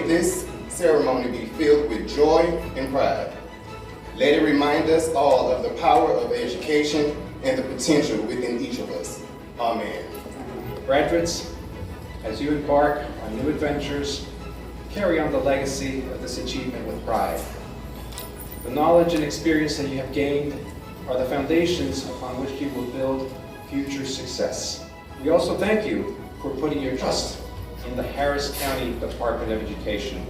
this ceremony be filled with joy and pride. Let it remind us all of the power of education and the potential within each of us. Amen. Graduates, as you embark on new adventures, carry on the legacy of this achievement with pride. The knowledge and experience that you have gained are the foundations upon which you will build future success. We also thank you for putting your trust in the Harris County Department of Education.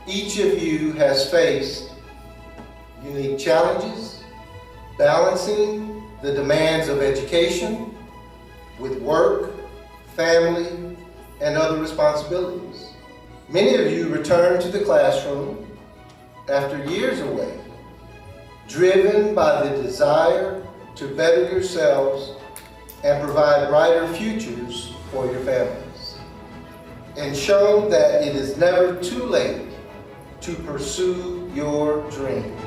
Each of you has faced unique challenges, balancing the demands of education with work, family, and other responsibilities. Many of you return to the classroom after years away, driven by the desire to better yourselves and provide brighter futures for your families, and shown that it is never too late to pursue your dreams.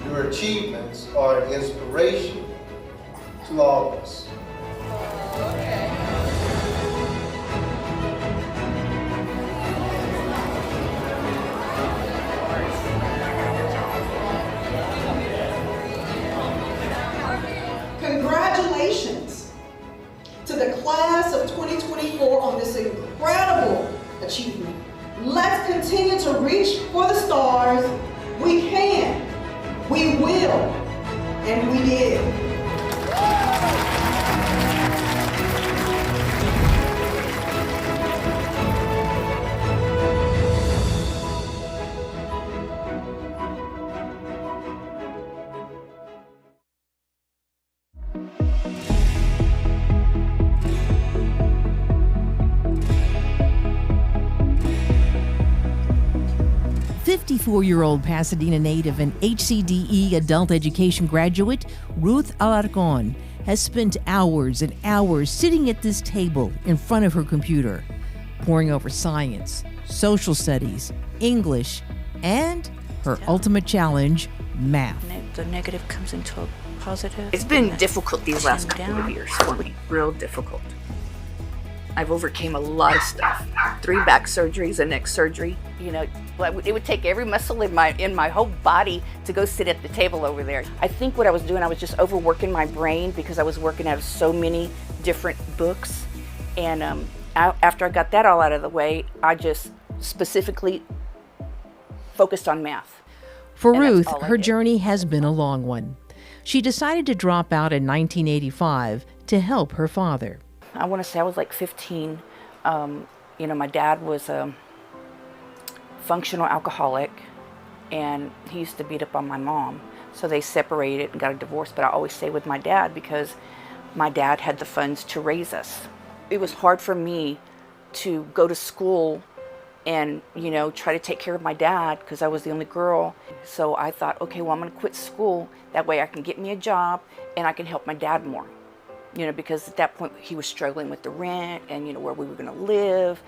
Your achievements are an inspiration to all of us. Congratulations to the class of 2024 on this incredible achievement. Let's continue to reach for the stars. We can, we will, and we did. 54-year-old Pasadena native and HCDE adult education graduate Ruth Alarcon has spent hours and hours sitting at this table in front of her computer, poring over science, social studies, English, and her ultimate challenge, math. The negative comes into a positive. It's been difficult these last couple of years for me, real difficult. I've overcame a lot of stuff. 3 back surgeries, a neck surgery. You know, it would take every muscle in my whole body to go sit at the table over there. I think what I was doing, I was just overworking my brain because I was working out of so many different books. And after I got that all out of the way, I just specifically focused on math. For Ruth, her journey has been a long one. She decided to drop out in 1985 to help her father. I want to say I was like 15. You know, my dad was a functional alcoholic, and he used to beat up on my mom. So they separated and got a divorce, but I always stayed with my dad because my dad had the funds to raise us. It was hard for me to go to school and, you know, try to take care of my dad because I was the only girl. So I thought, okay, well, I'm going to quit school. That way I can get me a job and I can help my dad more. You know, because at that point he was struggling with the rent and, you know, where we were going to live.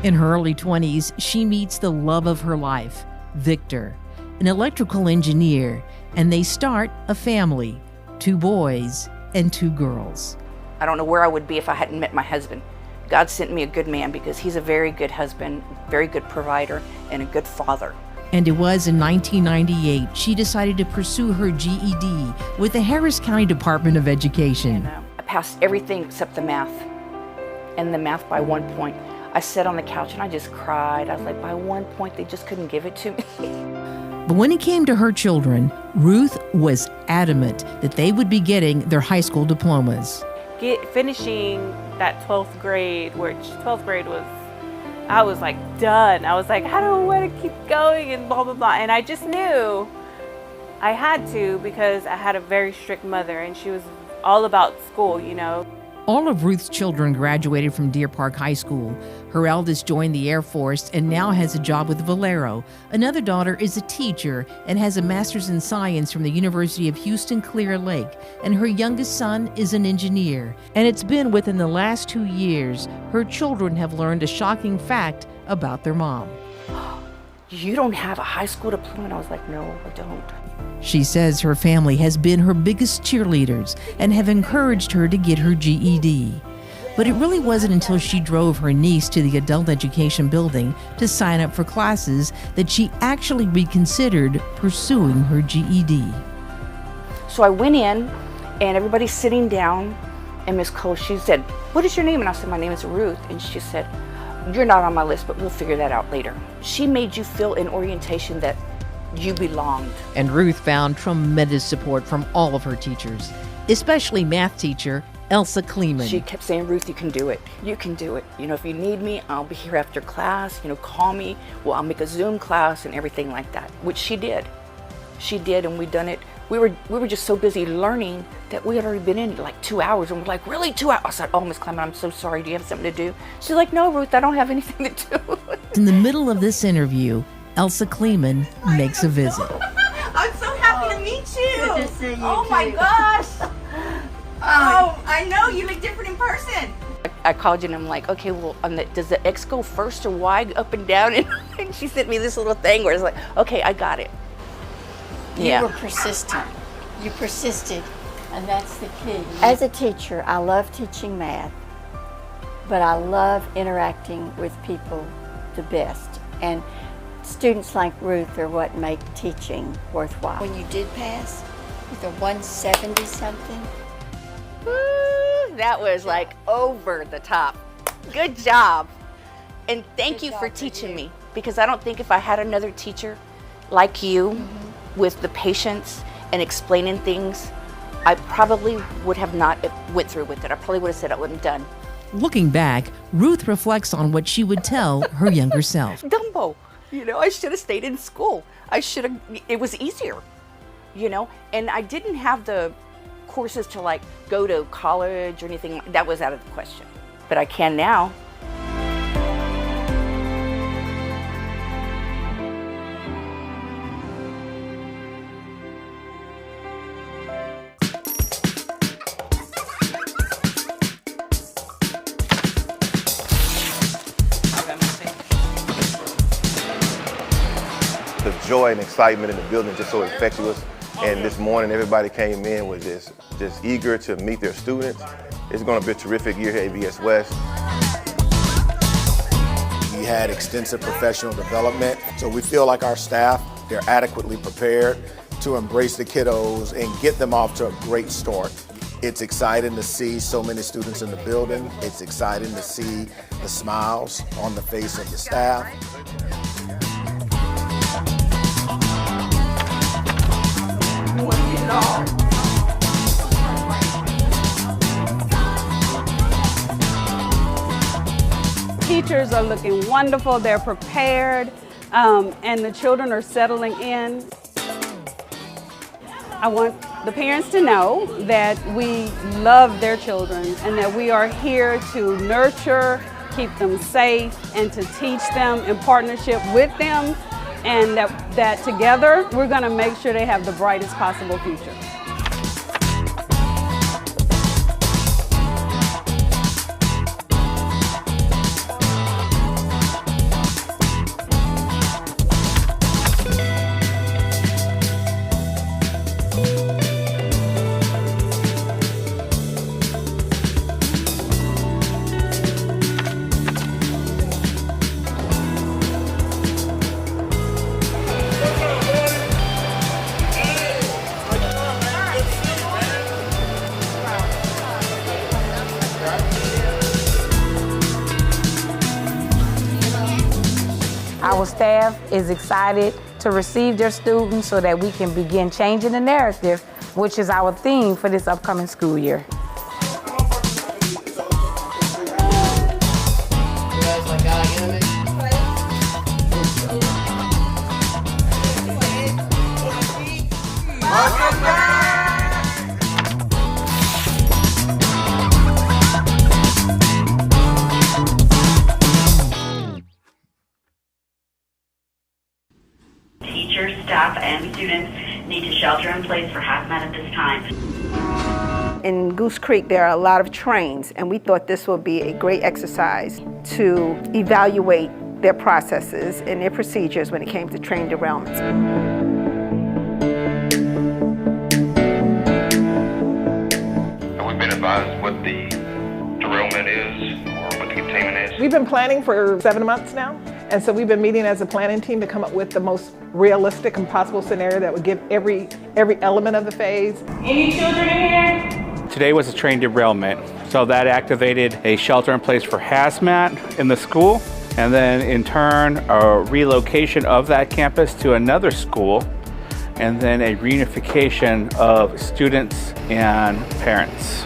In her early 20s, she meets the love of her life, Victor, an electrical engineer, and they start a family, 2 boys and 2 girls. I don't know where I would be if I hadn't met my husband. God sent me a good man because he's a very good husband, very good provider, and a good father. And it was in 1998 she decided to pursue her GED with the Harris County Department of Education. I passed everything except the math. And the math by 1 point. I sat on the couch and I just cried. I was like, by 1 point, they just couldn't give it to me. But when it came to her children, Ruth was adamant that they would be getting their high school diplomas. Finishing that 12th grade, which 12th grade was, I was like done. I was like, I don't want to keep going and blah, blah, blah. And I just knew I had to because I had a very strict mother and she was all about school, you know. All of Ruth's children graduated from Deer Park High School. Her eldest joined the Air Force and now has a job with Valero. Another daughter is a teacher and has a master's in science from the University of Houston Clear Lake. And her youngest son is an engineer. And it's been within the last 2 years, her children have learned a shocking fact about their mom. You don't have a high school diploma? And I was like, no, I don't. She says her family has been her biggest cheerleaders and have encouraged her to get her GED. But it really wasn't until she drove her niece to the adult education building to sign up for classes that she actually reconsidered pursuing her GED. So I went in, and everybody's sitting down, and Miss Cole, she said, "What is your name?" And I said, "My name is Ruth." And she said, "You're not on my list, but we'll figure that out later." She made you feel in orientation that you belonged. And Ruth found tremendous support from all of her teachers, especially math teacher Elsa Kleeman. She kept saying, "Ruth, you can do it. You can do it. You know, if you need me, I'll be here after class. You know, call me. Well, I'll make a Zoom class," and everything like that, which she did. She did, and we done it. We were just so busy learning that we had already been in like 2 hours, and we're like, "Really, 2 hours?" I said, "Oh, Miss Clement, I'm so sorry. Do you have something to do?" She's like, "No, Ruth, I don't have anything to do." In the middle of this interview, Elsa Kleeman makes a visit. I'm so happy to meet you. Good to see you. Oh my gosh. Oh, I know you look different in person. I called you and I'm like, "Okay, well, does the X go first or Y up and down?" And she sent me this little thing where it's like, "Okay, I got it." You were persistent. You persisted, and that's the key. As a teacher, I love teaching math, but I love interacting with people the best. And students like Ruth are what make teaching worthwhile. When you did pass with a 170 something, Woo, that was like over the top. Good job. And thank you for teaching me, because I don't think if I had another teacher like you with the patience and explaining things, I probably would have not went through with it. I probably would have said I wasn't done. Looking back, Ruth reflects on what she would tell her younger self. Dumbo, you know, I should have stayed in school. It was easier, you know, and I didn't have the courses to like go to college or anything. That was out of the question, but I can now. The joy and excitement in the building is just so infectious. And this morning, everybody came in was just eager to meet their students. It's going to be a terrific year here at ABS West. We had extensive professional development, so we feel like our staff, they're adequately prepared to embrace the kiddos and get them off to a great start. It's exciting to see so many students in the building. It's exciting to see the smiles on the face of the staff. Teachers are looking wonderful, they're prepared, and the children are settling in. I want the parents to know that we love their children and that we are here to nurture, keep them safe, and to teach them in partnership with them, and that together we're going to make sure they have the brightest possible future. Our staff is excited to receive their students so that we can begin changing the narrative, which is our theme for this upcoming school year. Teachers, staff, and students need to shelter in place for hazmat at this time. In Goose Creek, there are a lot of trains, and we thought this would be a great exercise to evaluate their processes and their procedures when it came to train derailments. We've been advised what the derailment is or what the containment is? We've been planning for 7 months now, and so we've been meeting as a planning team to come up with the most realistic and possible scenario that would give every element of the phase. Any children in here? Today was a train derailment, so that activated a shelter in place for hazmat in the school, and then in turn a relocation of that campus to another school, and then a reunification of students and parents.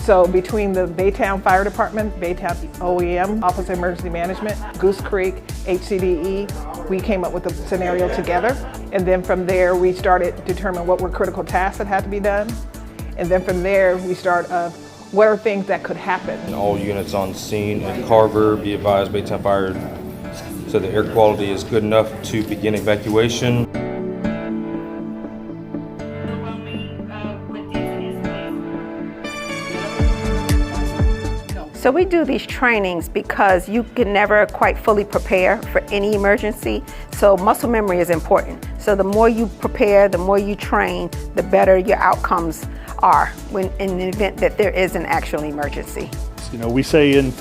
So between the Baytown Fire Department, Baytown OEM, Office of Emergency Management, Goose Creek, HCDE, we came up with a scenario together. And then from there, we started to determine what were critical tasks that had to be done. And then from there, we start what are things that could happen. And all units on scene at Carver, be advised, Baytown Fire, so the air quality is good enough to begin evacuation. So we do these trainings because you can never quite fully prepare for any emergency. So muscle memory is important. So the more you prepare, the more you train, the better your outcomes are when in the event that there is an actual emergency. You know, we say in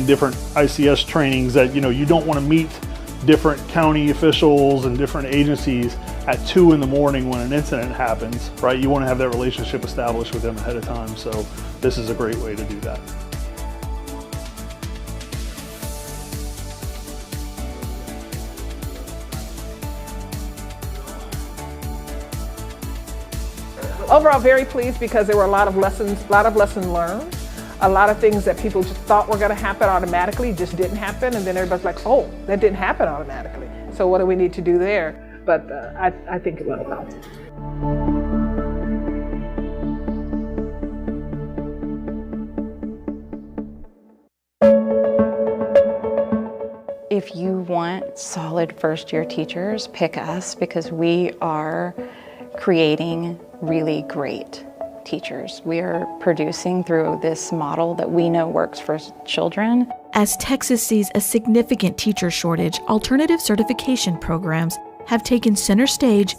different ICS trainings that, you know, you don't want to meet different county officials and different agencies at 2 in the morning when an incident happens, right? You want to have that relationship established with them ahead of time. So this is a great way to do that. Overall, very pleased because there were a lot of lessons learned. A lot of things that people just thought were going to happen automatically just didn't happen, and then everybody's like, oh, that didn't happen automatically. So what do we need to do there? But I think it went well. If you want solid first-year teachers, pick us because we are creating really great teachers. We are producing through this model that we know works for children. As Texas sees a significant teacher shortage, alternative certification programs have taken center stage.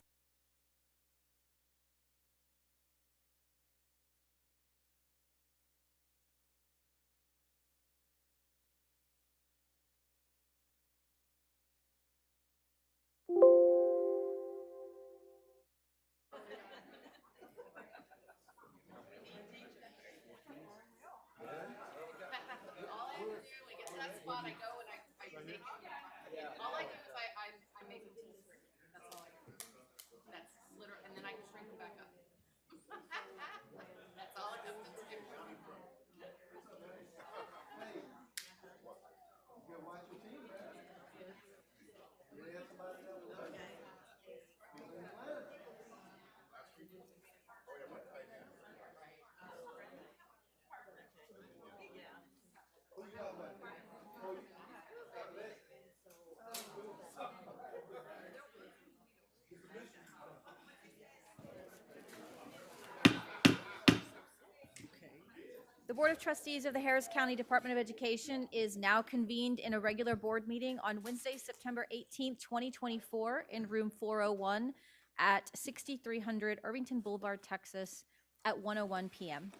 The Board of Trustees of the Harris County Department of Education is now convened in a regular board meeting on Wednesday, September 18th, 2024 in room 401 at 6300 Irvington Boulevard, Texas at 1:01 p.m.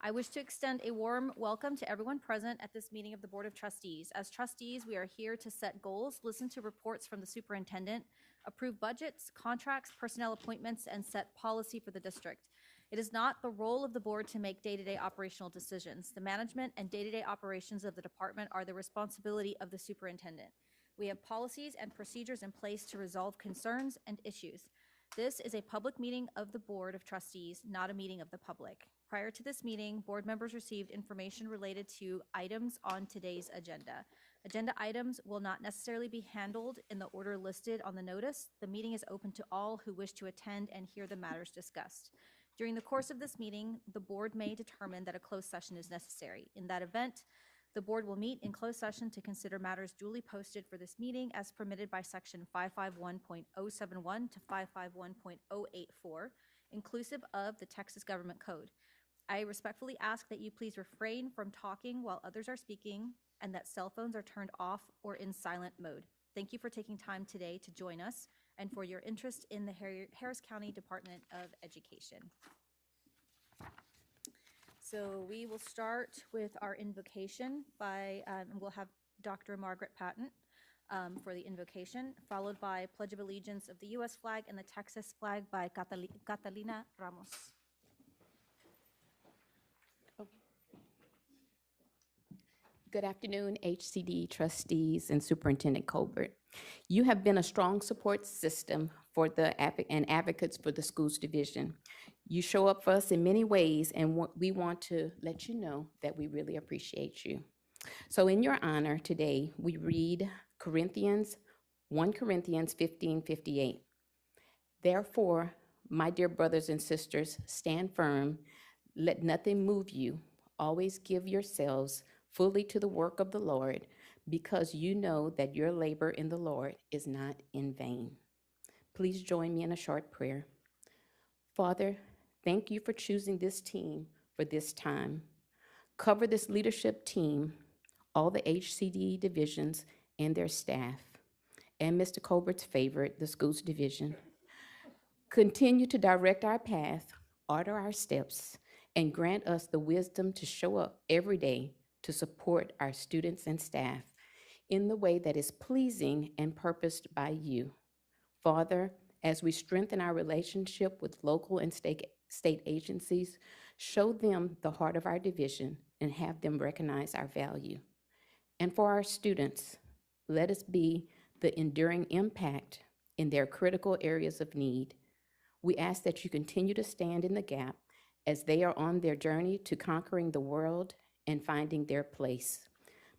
I wish to extend a warm welcome to everyone present at this meeting of the Board of Trustees. As trustees, we are here to set goals, listen to reports from the superintendent, approve budgets, contracts, personnel appointments, and set policy for the district. It is not the role of the board to make day-to-day operational decisions. The management and day-to-day operations of the department are the responsibility of the superintendent. We have policies and procedures in place to resolve concerns and issues. This is a public meeting of the Board of Trustees, not a meeting of the public. Prior to this meeting, board members received information related to items on today's agenda. Agenda items will not necessarily be handled in the order listed on the notice. The meeting is open to all who wish to attend and hear the matters discussed. During the course of this meeting, the board may determine that a closed session is necessary. In that event, the board will meet in closed session to consider matters duly posted for this meeting as permitted by section 551.071 to 551.084, inclusive of the Texas Government Code. I respectfully ask that you please refrain from talking while others are speaking and that cell phones are turned off or in silent mode. Thank you for taking time today to join us. and for your interest in the Harris County Department of Education. So we will start with our invocation by, and we'll have Dr. Margaret Patton for the invocation, followed by Pledge of Allegiance of the U.S. flag and the Texas flag by Catalina Ramos. Good afternoon, HCDE trustees and Superintendent Colbert. You have been a strong support system for and advocates for the schools division. You show up for us in many ways, and we want to let you know that we really appreciate you. So in your honor today, we read 1 Corinthians 15:58. Therefore, my dear brothers and sisters, stand firm, let nothing move you, always give yourselves fully to the work of the Lord, because you know that your labor in the Lord is not in vain. Please join me in a short prayer. Father, thank you for choosing this team for this time. Cover this leadership team, all the HCDE divisions and their staff, and Mr. Colbert's favorite, the schools division. Continue to direct our path, order our steps, and grant us the wisdom to show up every day to support our students and staff in the way that is pleasing and purposed by you. Father, as we strengthen our relationship with local and state agencies, show them the heart of our division and have them recognize our value. And for our students, let us be the enduring impact in their critical areas of need. We ask that you continue to stand in the gap as they are on their journey to conquering the world and finding their place.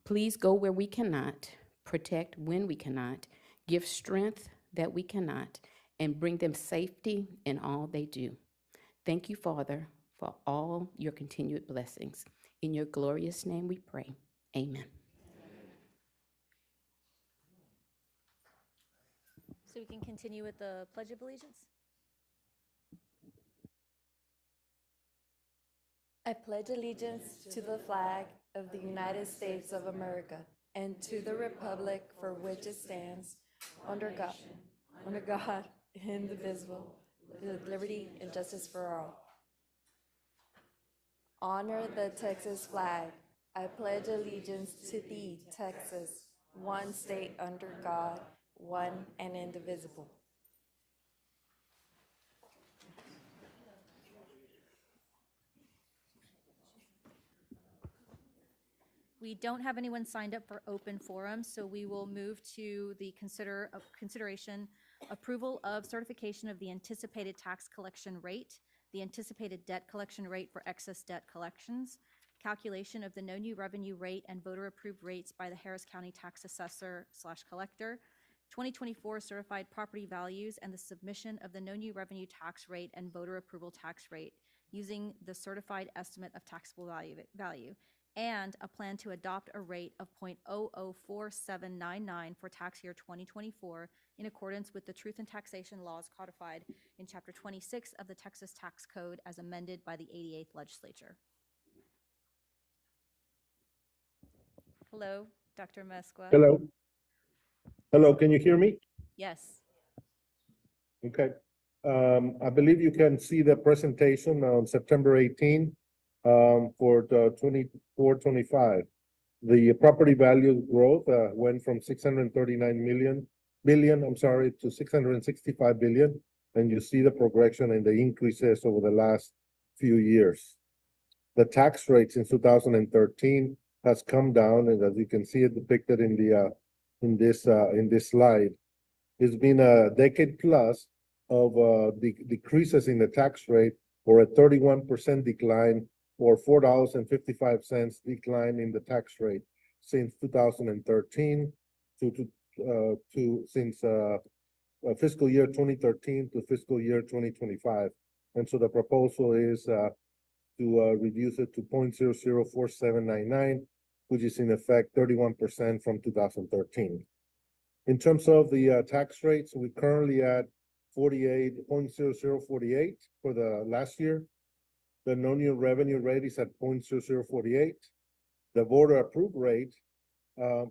Please go where we cannot, protect when we cannot, give strength that we cannot, and bring them safety in all they do. Thank you, Father, for all your continued blessings. In your glorious name we pray. Amen. So we can continue with the Pledge of Allegiance. I pledge allegiance to the flag of the United States of America and to the republic for which it stands, under God, indivisible, with liberty and justice for all. Honor the Texas flag. I pledge allegiance to thee, Texas, one state under God, one and indivisible. We don't have anyone signed up for open forum, so we will move to the consideration approval of certification of the anticipated tax collection rate, the anticipated debt collection rate for excess debt collections, calculation of the no new revenue rate and voter approved rates by the Harris County Tax Assessor/Collector, 2024 certified property values, and the submission of the no new revenue tax rate and voter approval tax rate using the certified estimate of taxable value, and a plan to adopt a rate of 0.004799 for tax year 2024 in accordance with the truth and taxation laws codified in Chapter 26 of the Texas Tax Code as amended by the 88th Legislature. Hello, Dr. Mesqua. Hello. Hello, can you hear me? Yes. Okay. I believe you can see the presentation on September 18 for the 24-25. The property value growth went from 639 billion to 665 billion, and you see the progression and the increases over the last few years. The tax rate since 2013 has come down, and as you can see it depicted in the in this slide. It's been a decade plus of decreases in the tax rate, or a 31% decline, or $4.55 decline in the tax rate since 2013 since fiscal year 2013 to fiscal year 2025. And so the proposal is to reduce it to 0.004799, which is in effect 31% from 2013. In terms of the tax rates, we're currently at 48.0048 for the last year. The no new revenue rate is at 0.0048. The voter approved rate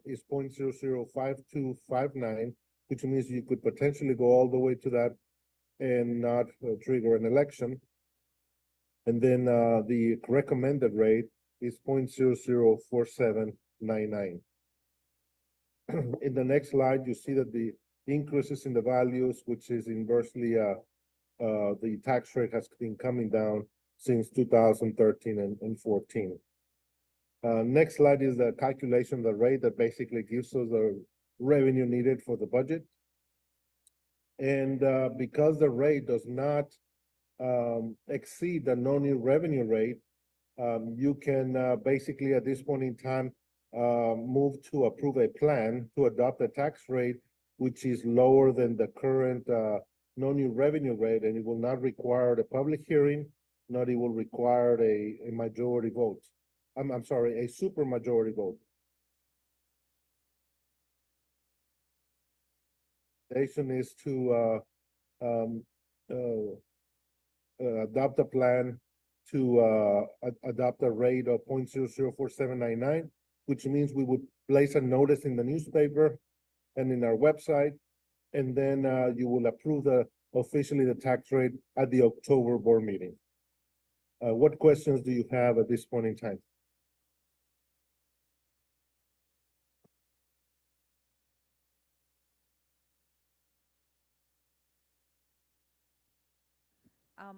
is 0.005259, which means you could potentially go all the way to that and not trigger an election. And then the recommended rate is 0.004799. In the next slide, you see that the increases in the values, which is inversely the tax rate has been coming down since 2013 and 14. Next slide is the calculation of the rate that basically gives us the revenue needed for the budget. And because the rate does not exceed the no-new revenue rate, you can basically at this point in time move to approve a plan to adopt a tax rate which is lower than the current no-new revenue rate, and it will not require a public hearing, nor it will require a majority vote. I'm sorry, a super majority vote. The recommendation is to adopt a plan to adopt a rate of 0.004799, which means we would place a notice in the newspaper and in our website, and then you will approve officially the tax rate at the October board meeting. What questions do you have at this point in time?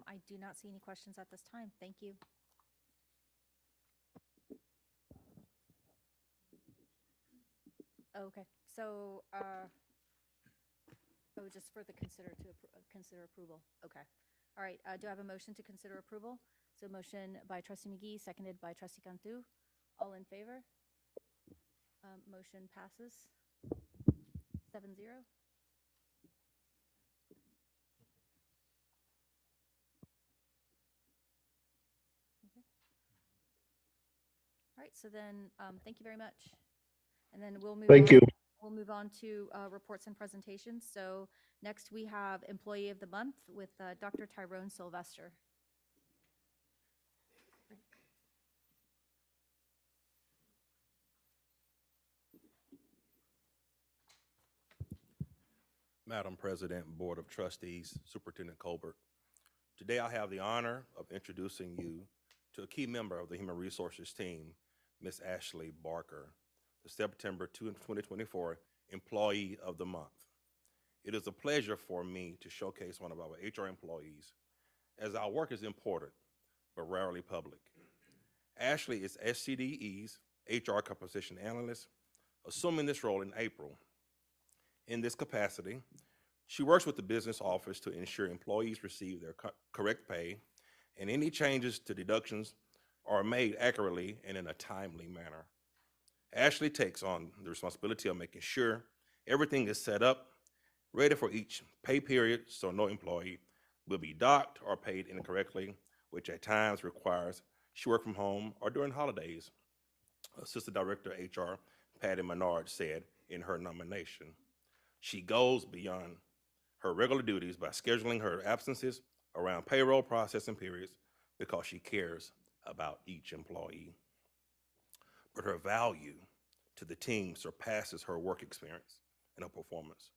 I do not see any questions at this time. Thank you. Okay, so, just for the consider approval. Okay. All right, do I have a motion to consider approval? So motion by trustee McGee, seconded by trustee Cantu. All in favor? Motion passes 7-0. All right, so then, thank you very much. And then we'll move on. Thank you. We'll move on to reports and presentations. So next we have Employee of the Month with Dr. Tyrone Sylvester. Madam President, Board of Trustees, Superintendent Colbert. Today I have the honor of introducing you to a key member of the Human Resources team, Ms. Ashley Barker, the September 2024 Employee of the Month. It is a pleasure for me to showcase one of our HR employees, as our work is important, but rarely public. Ashley is HCDE's HR Composition Analyst, assuming this role in April. In this capacity, she works with the business office to ensure employees receive their correct pay, and any changes to deductions are made accurately and in a timely manner. Ashley takes on the responsibility of making sure everything is set up, ready for each pay period, so no employee will be docked or paid incorrectly, which at times requires she work from home or during holidays. Assistant Director HR Patty Menard said in her nomination. She goes beyond her regular duties by scheduling her absences around payroll processing periods because she cares about each employee. But her value to the team surpasses her work experience and her performance.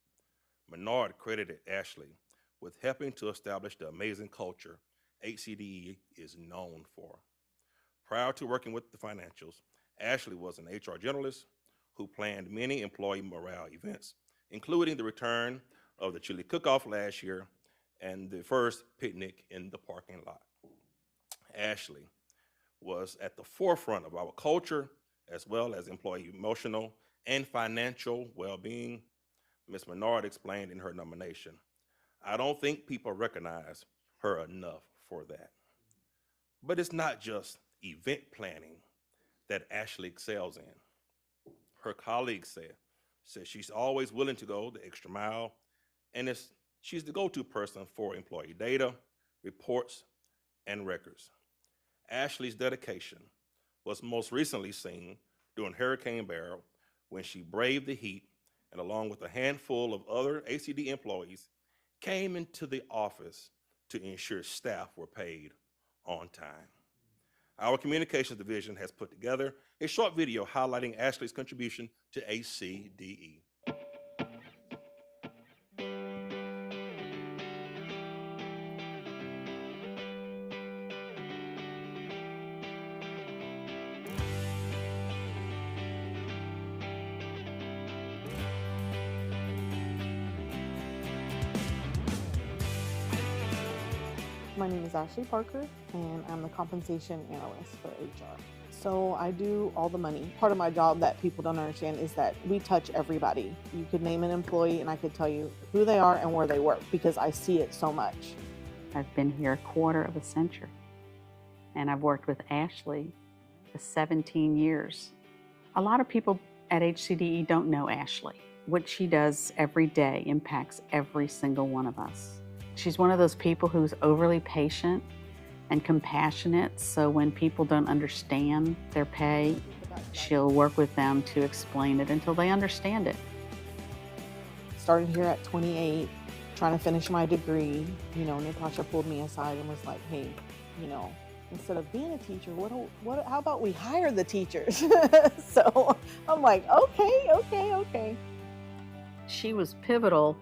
Menard credited Ashley with helping to establish the amazing culture HCDE is known for. Prior to working with the financials, Ashley was an HR generalist who planned many employee morale events, including the return of the chili cook-off last year and the first picnic in the parking lot. Ashley was at the forefront of our culture, as well as employee emotional and financial well-being. Ms. Menard explained in her nomination, "I don't think people recognize her enough for that." But it's not just event planning that Ashley excels in. Her colleagues said she's always willing to go the extra mile, and she's the go-to person for employee data, reports, and records. Ashley's dedication was most recently seen during Hurricane Beryl when she braved the heat and, along with a handful of other HCD employees, came into the office to ensure staff were paid on time. Our communications division has put together a short video highlighting Ashley's contribution to HCDE. My name is Ashley Parker, and I'm the compensation analyst for HR. So I do all the money. Part of my job that people don't understand is that we touch everybody. You could name an employee and I could tell you who they are and where they work because I see it so much. I've been here a quarter of a century, and I've worked with Ashley for 17 years. A lot of people at HCDE don't know Ashley. What she does every day impacts every single one of us. She's one of those people who's overly patient and compassionate, so when people don't understand their pay, she'll work with them to explain it until they understand it. Started here at 28, trying to finish my degree. You know, Natasha pulled me aside and was like, hey, you know, instead of being a teacher, how about we hire the teachers? So I'm like, okay. She was pivotal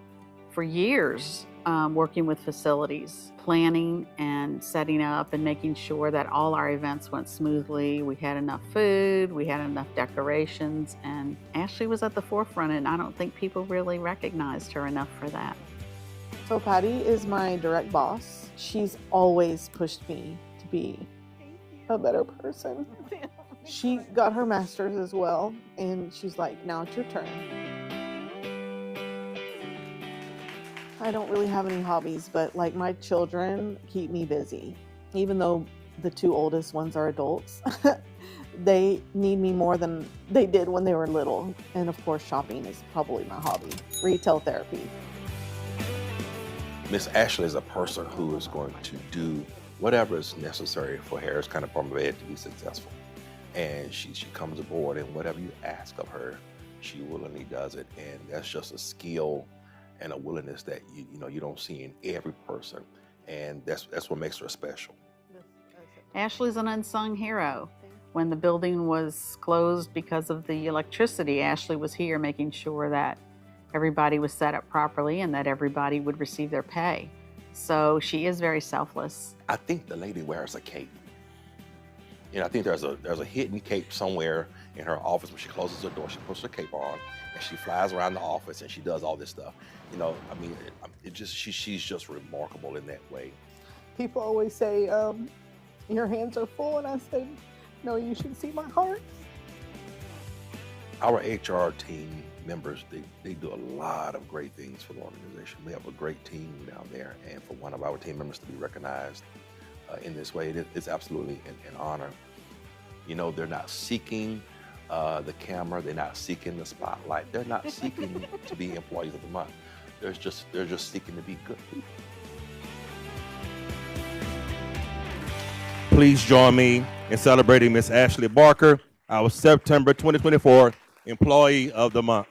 for years, working with facilities, planning and setting up and making sure that all our events went smoothly. We had enough food, we had enough decorations, and Ashley was at the forefront, and I don't think people really recognized her enough for that. So Patty is my direct boss. She's always pushed me to be a better person. She got her master's as well, and she's like, now it's your turn. I don't really have any hobbies, but like my children keep me busy. Even though the two oldest ones are adults, they need me more than they did when they were little. And of course, shopping is probably my hobby. Retail therapy. Miss Ashley is a person who is going to do whatever is necessary for Harris County Department of Ed to be successful. And she comes aboard, and whatever you ask of her, she willingly does it. And that's just a skill and a willingness that you don't see in every person, and that's what makes her special. Ashley's an unsung hero. When the building was closed because of the electricity, Ashley was here making sure that everybody was set up properly and that everybody would receive their pay. So she is very selfless. I think the lady wears a cape. I think there's a hidden cape somewhere in her office. When she closes her door, she puts her cape on, and she flies around the office, and she does all this stuff. She's just remarkable in that way. People always say, your hands are full, and I said, no, you should see my heart. Our HR team members, they do a lot of great things for the organization. We have a great team down there, and for one of our team members to be recognized in this way, it's absolutely an honor. They're not seeking the camera, they're not seeking the spotlight, they're not seeking to be employees of the month. They're just seeking to be good people. Please join me in celebrating Miss Ashley Barker, our September 2024 Employee of the Month.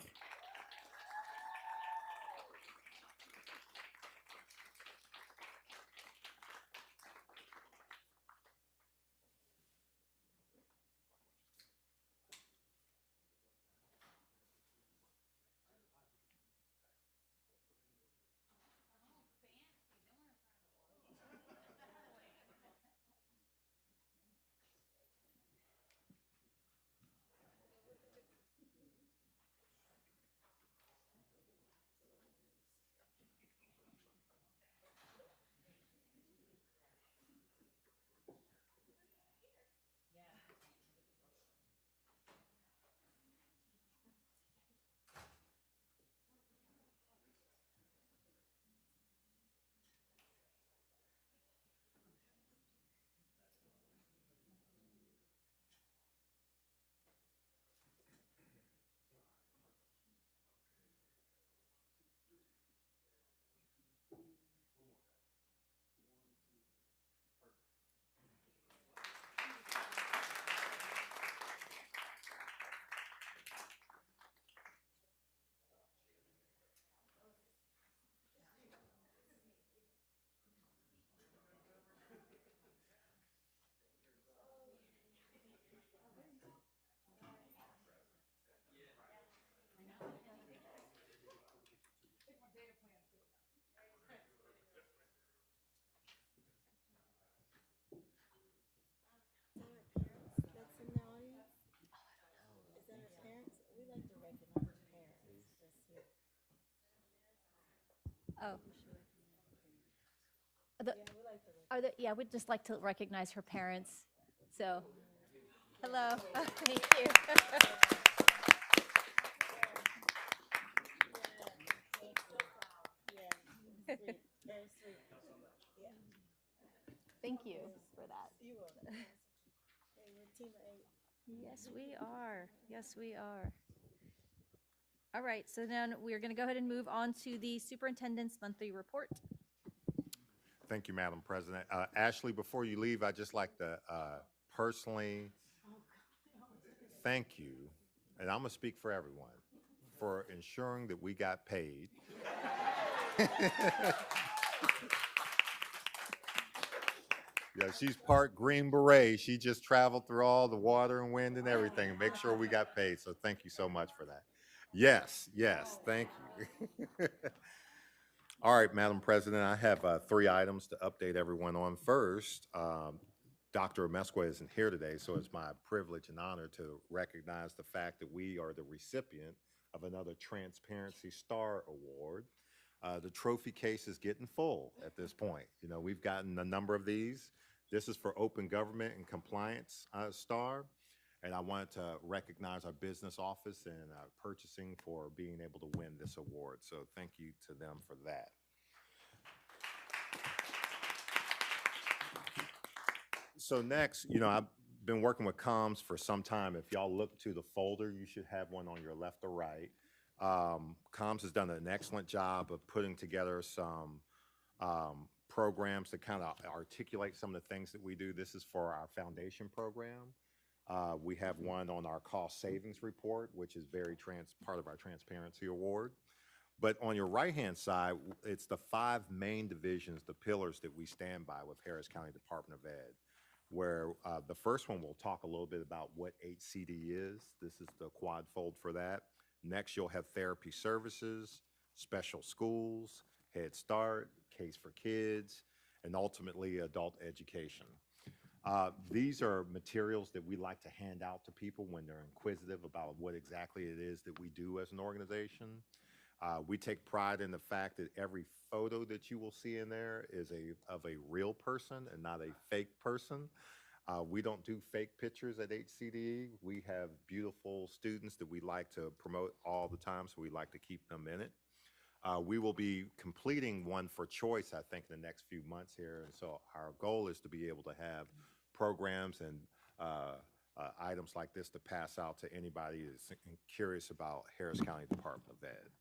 Oh. Yeah, we'd just like to recognize her parents. So, hello. Thank you. Thank you for that. Yes, we are. Yes, we are. All right, so then we're going to go ahead and move on to the superintendent's monthly report. Thank you, Madam President. Ashley, before you leave, I'd just like to personally thank you, and I'm going to speak for everyone, for ensuring that we got paid. Yeah, she's part Green Beret. She just traveled through all the water and wind and everything and make sure we got paid. So thank you so much for that. Yes, thank you. All right, Madam President, I have 3 items to update everyone on. First, Dr. Amesqua isn't here today, so it's my privilege and honor to recognize the fact that we are the recipient of another Transparency Star Award. The trophy case is getting full at this point. You know, we've gotten a number of these. This is for Open Government and Compliance Star, and I wanted to recognize our business office and purchasing for being able to win this award. So thank you to them for that. So next, you know, I've been working with comms for some time. If y'all look to the folder, you should have one on your left or right. Comms has done an excellent job of putting together some programs to kind of articulate some of the things that we do. This is for our foundation program. We have one on our cost savings report, which is very part of our transparency award. But on your right-hand side, it's the 5 main divisions, the pillars that we stand by with Harris County Department of Ed, where the first one we'll talk a little bit about what HCDE is. This is the quad fold for that. Next, you'll have therapy services, special schools, Head Start, Case for Kids, and ultimately adult education. These are materials that we like to hand out to people when they're inquisitive about what exactly it is that we do as an organization. We take pride in the fact that every photo that you will see in there is of a real person and not a fake person. We don't do fake pictures at HCDE. We have beautiful students that we like to promote all the time, so we like to keep them in it. We will be completing one for choice, I think, in the next few months here. And so our goal is to be able to have programs and items like this to pass out to anybody that's curious about Harris County Department of Ed.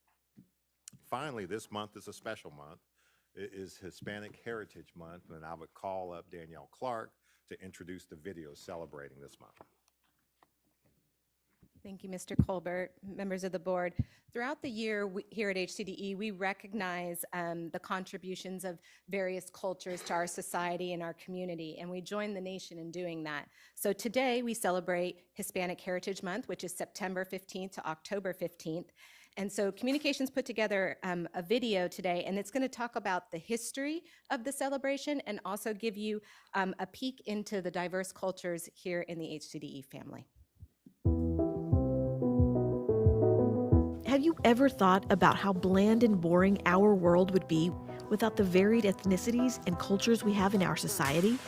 Finally, this month is a special month. It is Hispanic Heritage Month, and I would call up Danielle Clark to introduce the video celebrating this month. Thank you, Mr. Colbert, members of the board. Throughout the year here at HCDE, we recognize the contributions of various cultures to our society and our community, and we join the nation in doing that. So today we celebrate Hispanic Heritage Month, which is September 15th to October 15th. And so Communications put together a video today, and it's going to talk about the history of the celebration and also give you a peek into the diverse cultures here in the HCDE family. Have you ever thought about how bland and boring our world would be without the varied ethnicities and cultures we have in our society?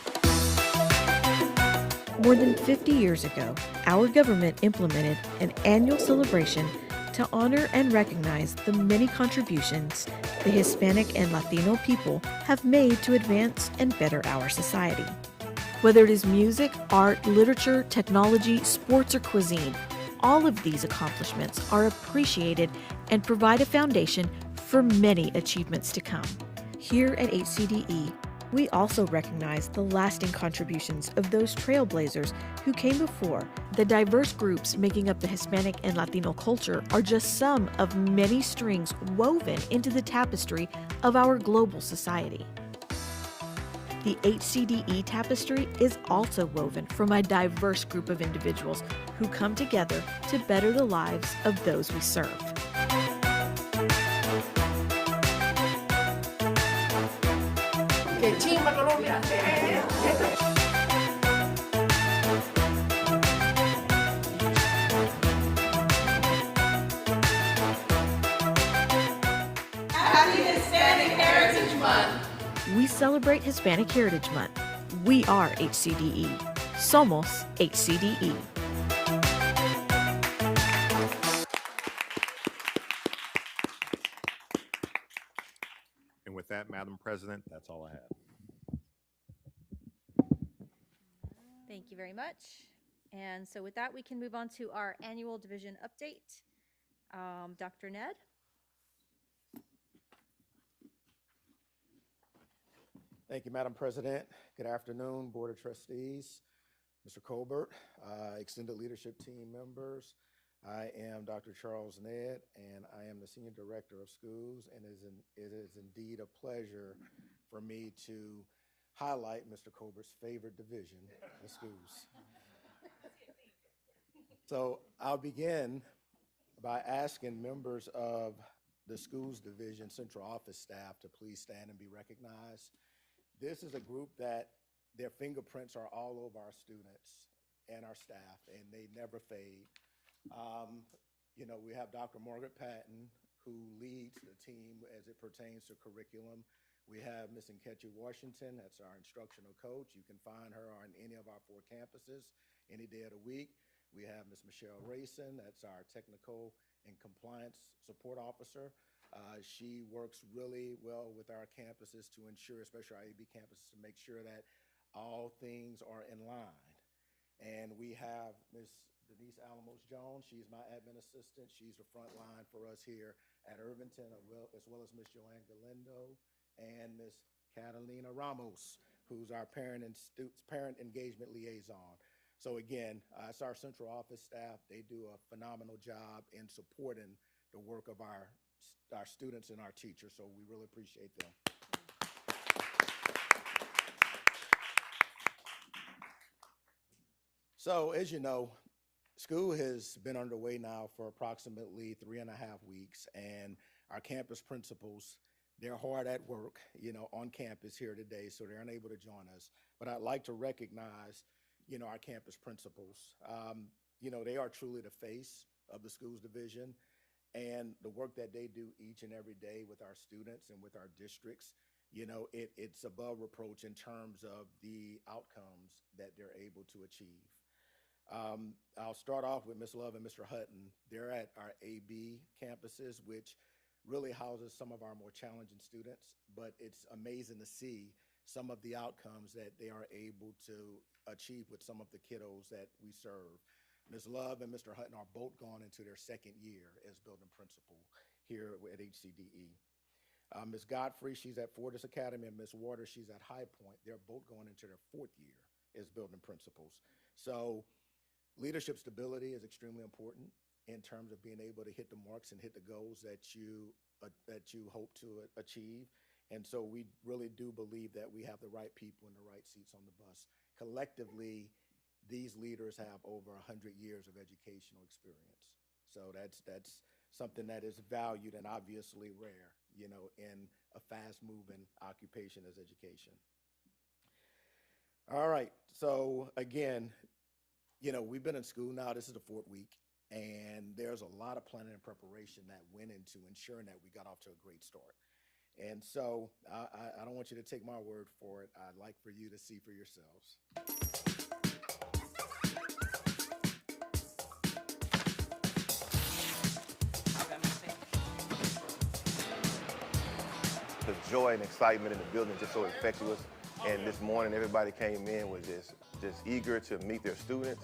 More than 50 years ago, our government implemented an annual celebration to honor and recognize the many contributions the Hispanic and Latino people have made to advance and better our society. Whether it is music, art, literature, technology, sports, or cuisine, all of these accomplishments are appreciated and provide a foundation for many achievements to come. Here at HCDE, we also recognize the lasting contributions of those trailblazers who came before. The diverse groups making up the Hispanic and Latino culture are just some of many strings woven into the tapestry of our global society. The HCDE tapestry is also woven from a diverse group of individuals who come together to better the lives of those we serve. Happy Hispanic Heritage Month! we celebrate Hispanic Heritage Month. We are HCDE. Somos HCDE. And with that, Madam President, that's all I have. Thank you very much. And so with that, we can move on to our annual division update. Dr. Ned? Thank you, Madam President. Good afternoon, Board of Trustees, Mr. Colbert, extended leadership team members. I am Dr. Charles Ned, and I am the Senior Director of Schools, and it is indeed a pleasure for me to highlight Mr. Colbert's favorite division, the schools. So I'll begin by asking members of the Schools Division Central Office staff to please stand and be recognized. This is a group that their fingerprints are all over our students and our staff, and they never fade. You know, we have Dr. Margaret Patton, who leads the team as it pertains to curriculum. We have Ms. Nkechi Washington, that's our instructional coach. You can find her on any of our 4 campuses any day of the week. We have Ms. Michelle Rayson, that's our technical and compliance support officer. She works really well with our campuses to ensure, especially our AB campuses, to make sure that all things are in line. And we have Ms. Denise Alamos-Jones. She's my admin assistant. She's the front line for us here at Irvington, as well as Ms. Joanne Galindo and Ms. Catalina Ramos, who's our parent engagement liaison. So again, it's our central office staff. They do a phenomenal job in supporting the work of our students and our teachers, so we really appreciate them. So as you know, school has been underway now for approximately 3.5 weeks, and our campus principals, they're hard at work, you know, on campus here today, so they're unable to join us. But I'd like to recognize, you know, our campus principals. You know, they are truly the face of the schools division, and the work that they do each and every day with our students and with our districts, you know, it's above reproach in terms of the outcomes that they're able to achieve. I'll start off with Ms. Love and Mr. Hutton. They're at our AB campuses, which really houses some of our more challenging students, but it's amazing to see some of the outcomes that they are able to achieve with some of the kiddos that we serve. Ms. Love and Mr. Hutton are both gone into their 2nd year as building principal here at HCDE. Ms. Godfrey, she's at Fortis Academy, and Ms. Waters, she's at High Point. They're both going into their 4th year as building principals. So leadership stability is extremely important in terms of being able to hit the marks and hit the goals that you hope to achieve. And so we really do believe that we have the right people in the right seats on the bus. Collectively, these leaders have over 100 years of educational experience. So that's something that is valued and obviously rare, you know, in a fast-moving occupation as education. All right, so again, you know, we've been in school now, this is the 4th week, and there's a lot of planning and preparation that went into ensuring that we got off to a great start. And so I don't want you to take my word for it. I'd like for you to see for yourselves. The joy and excitement in the building is just so infectious. And this morning, everybody came in was just eager to meet their students.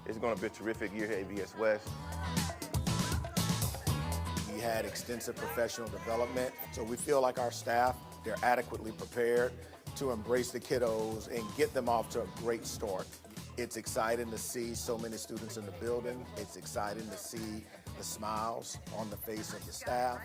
It's going to be a terrific year here at ABS West. We had extensive professional development, so we feel like our staff, they're adequately prepared to embrace the kiddos and get them off to a great start. It's exciting to see so many students in the building. It's exciting to see the smiles on the face of the staff.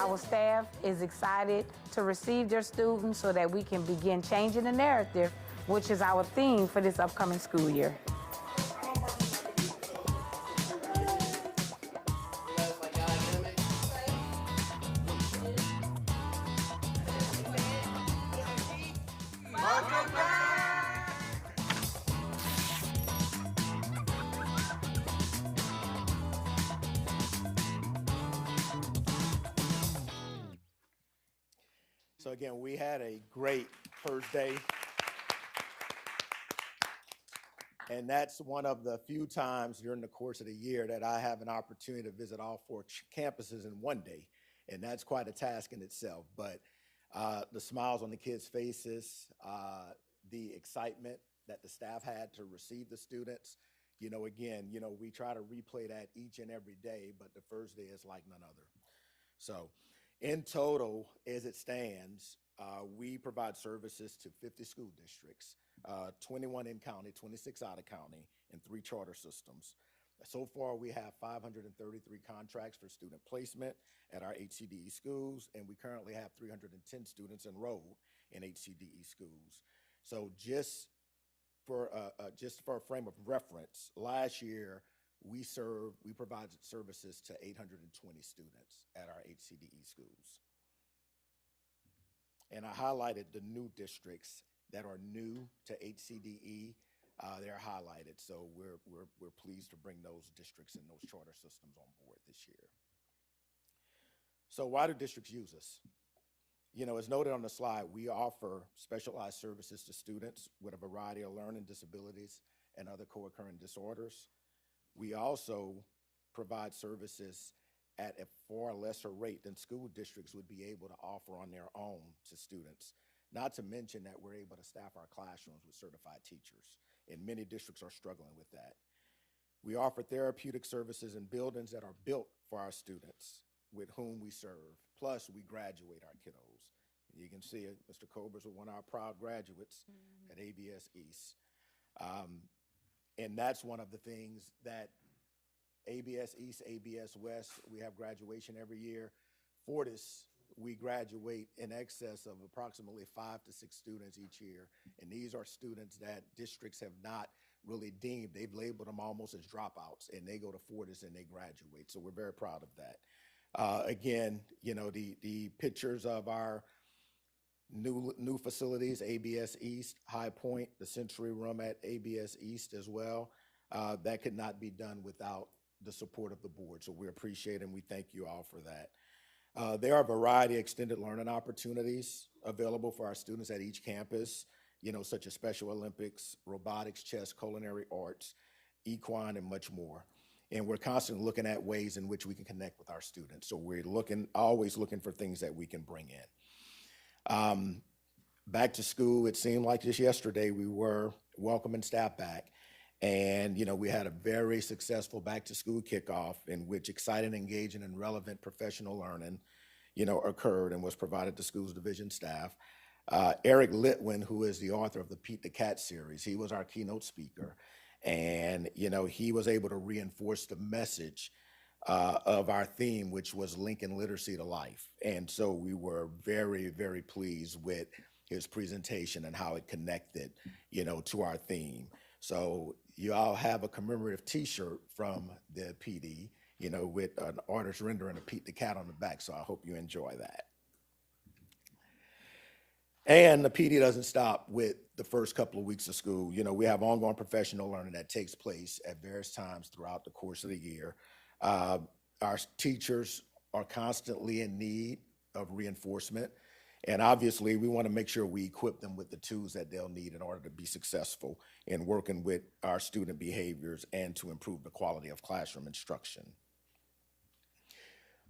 Our staff is excited to receive their students so that we can begin changing the narrative, which is our theme for this upcoming school year. So again, we had a great first day. And that's one of the few times during the course of the year that I have an opportunity to visit all 4 campuses in one day. And that's quite a task in itself. But the smiles on the kids' faces, the excitement that the staff had to receive the students, again, we try to replay that each and every day, but the first day is like none other. So in total, as it stands, we provide services to 50 school districts, 21 in county, 26 out of county, and 3 charter systems. So far, we have 533 contracts for student placement at our HCDE schools, and we currently have 310 students enrolled in HCDE schools. So just for a frame of reference, last year, we provided services to 820 students at our HCDE schools. And I highlighted the new districts that are new to HCDE. They're highlighted, so we're pleased to bring those districts and those charter systems on board this year. So why do districts use us? As noted on the slide, we offer specialized services to students with a variety of learning disabilities and other co-occurring disorders. We also provide services at a far lesser rate than school districts would be able to offer on their own to students. Not to mention that we're able to staff our classrooms with certified teachers, and many districts are struggling with that. We offer therapeutic services in buildings that are built for our students with whom we serve. Plus, we graduate our kiddos. You can see it, Mr. Cobers was one of our proud graduates at ABS East. And that's one of the things that ABS East, ABS West, we have graduation every year. Fortis, we graduate in excess of approximately 5 to 6 students each year. And these are students that districts have not really deemed. They've labeled them almost as dropouts, and they go to Fortis and they graduate. So we're very proud of that. Again, the pictures of our new facilities, ABS East, High Point, the Sensory Room at ABS East as well. That could not be done without the support of the board. So we appreciate and we thank you all for that. There are a variety of extended learning opportunities available for our students at each campus, such as Special Olympics, robotics, chess, culinary arts, equine, and much more. And we're constantly looking at ways in which we can connect with our students. So we're always looking for things that we can bring in. Back to school, it seemed like just yesterday we were welcoming staff back. And, we had a very successful back to school kickoff in which exciting, engaging, and relevant professional learning, occurred and was provided to schools division staff. Eric Litwin, who is the author of the Pete the Cat series, he was our keynote speaker. And, he was able to reinforce the message of our theme, which was linking literacy to life. And so we were very, very pleased with his presentation and how it connected, to our theme. So you all have a commemorative T-shirt from the PD, with an artist rendering of Pete the Cat on the back. So I hope you enjoy that. And the PD doesn't stop with the first couple of weeks of school. We have ongoing professional learning that takes place at various times throughout the course of the year. Our teachers are constantly in need of reinforcement. And obviously, we want to make sure we equip them with the tools that they'll need in order to be successful in working with our student behaviors and to improve the quality of classroom instruction.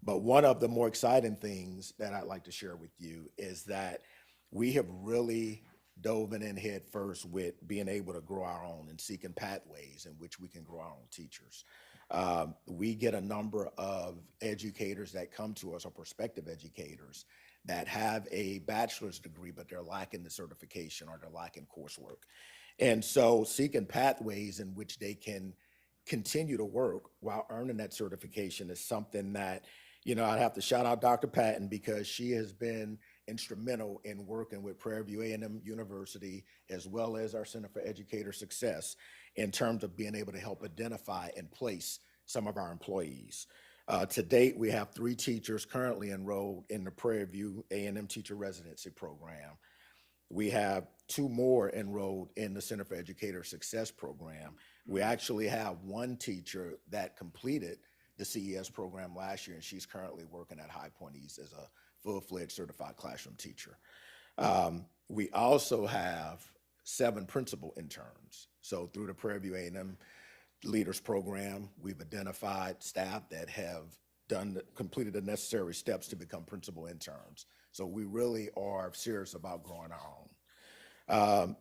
But one of the more exciting things that I'd like to share with you is that we have really dove in head first with being able to grow our own and seeking pathways in which we can grow our own teachers. We get a number of educators that come to us, or prospective educators, that have a bachelor's degree, but they're lacking the certification or they're lacking coursework. And so seeking pathways in which they can continue to work while earning that certification is something that, I'd have to shout out Dr. Patton because she has been instrumental in working with Prairie View A&M University as well as our Center for Educator Success in terms of being able to help identify and place some of our employees. To date, we have 3 teachers currently enrolled in the Prairie View A&M Teacher Residency Program. We have 2 more enrolled in the Center for Educator Success Program. We actually have 1 teacher that completed the CES program last year, and she's currently working at High Point East as a full-fledged certified classroom teacher. We also have 7 principal interns. So through the Prairie View A&M Leaders Program, we've identified staff that have completed the necessary steps to become principal interns. So we really are serious about growing our own.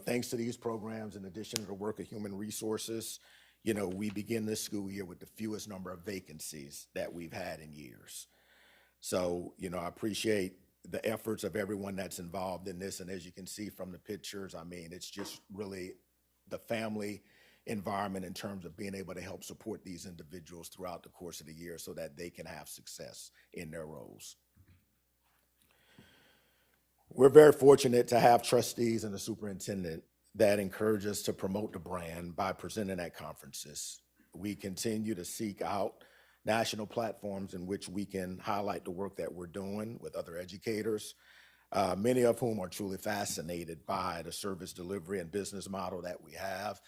Thanks to these programs, in addition to the work of human resources, we begin this school year with the fewest number of vacancies that we've had in years. So, I appreciate the efforts of everyone that's involved in this. And as you can see from the pictures, I mean, it's just really the family environment in terms of being able to help support these individuals throughout the course of the year so that they can have success in their roles. We're very fortunate to have trustees and a superintendent that encourage us to promote the brand by presenting at conferences. We continue to seek out national platforms in which we can highlight the work that we're doing with other educators, many of whom are truly fascinated by the service delivery and business model that we have,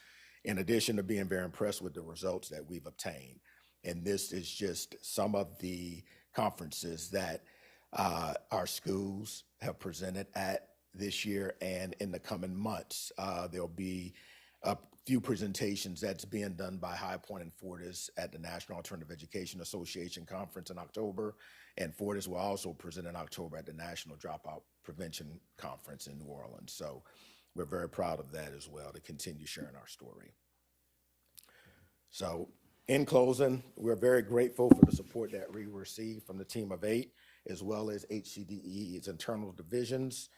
in addition to being very impressed with the results that we've obtained. And this is just some of the conferences that our schools have presented at this year, and in the coming months, there'll be a few presentations that's being done by High Point and Fortis at the National Alternative Education Association Conference in October, and Fortis will also present in October at the National Dropout Prevention Conference in New Orleans. So we're very proud of that as well, to continue sharing our story. So in closing, we're very grateful for the support that we received from the team of 8, as well as HCDE, its internal divisions.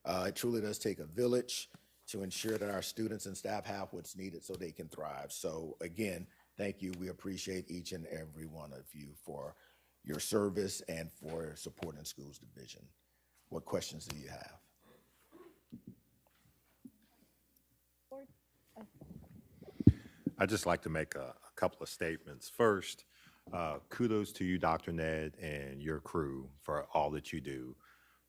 It truly does take a village to ensure that our students and staff have what's needed so they can thrive. So again, thank you. We appreciate each and every one of you for your service and for supporting Schools Division. What questions do you have? I'd just like to make a couple of statements. First, kudos to you, Dr. Ned, and your crew for all that you do.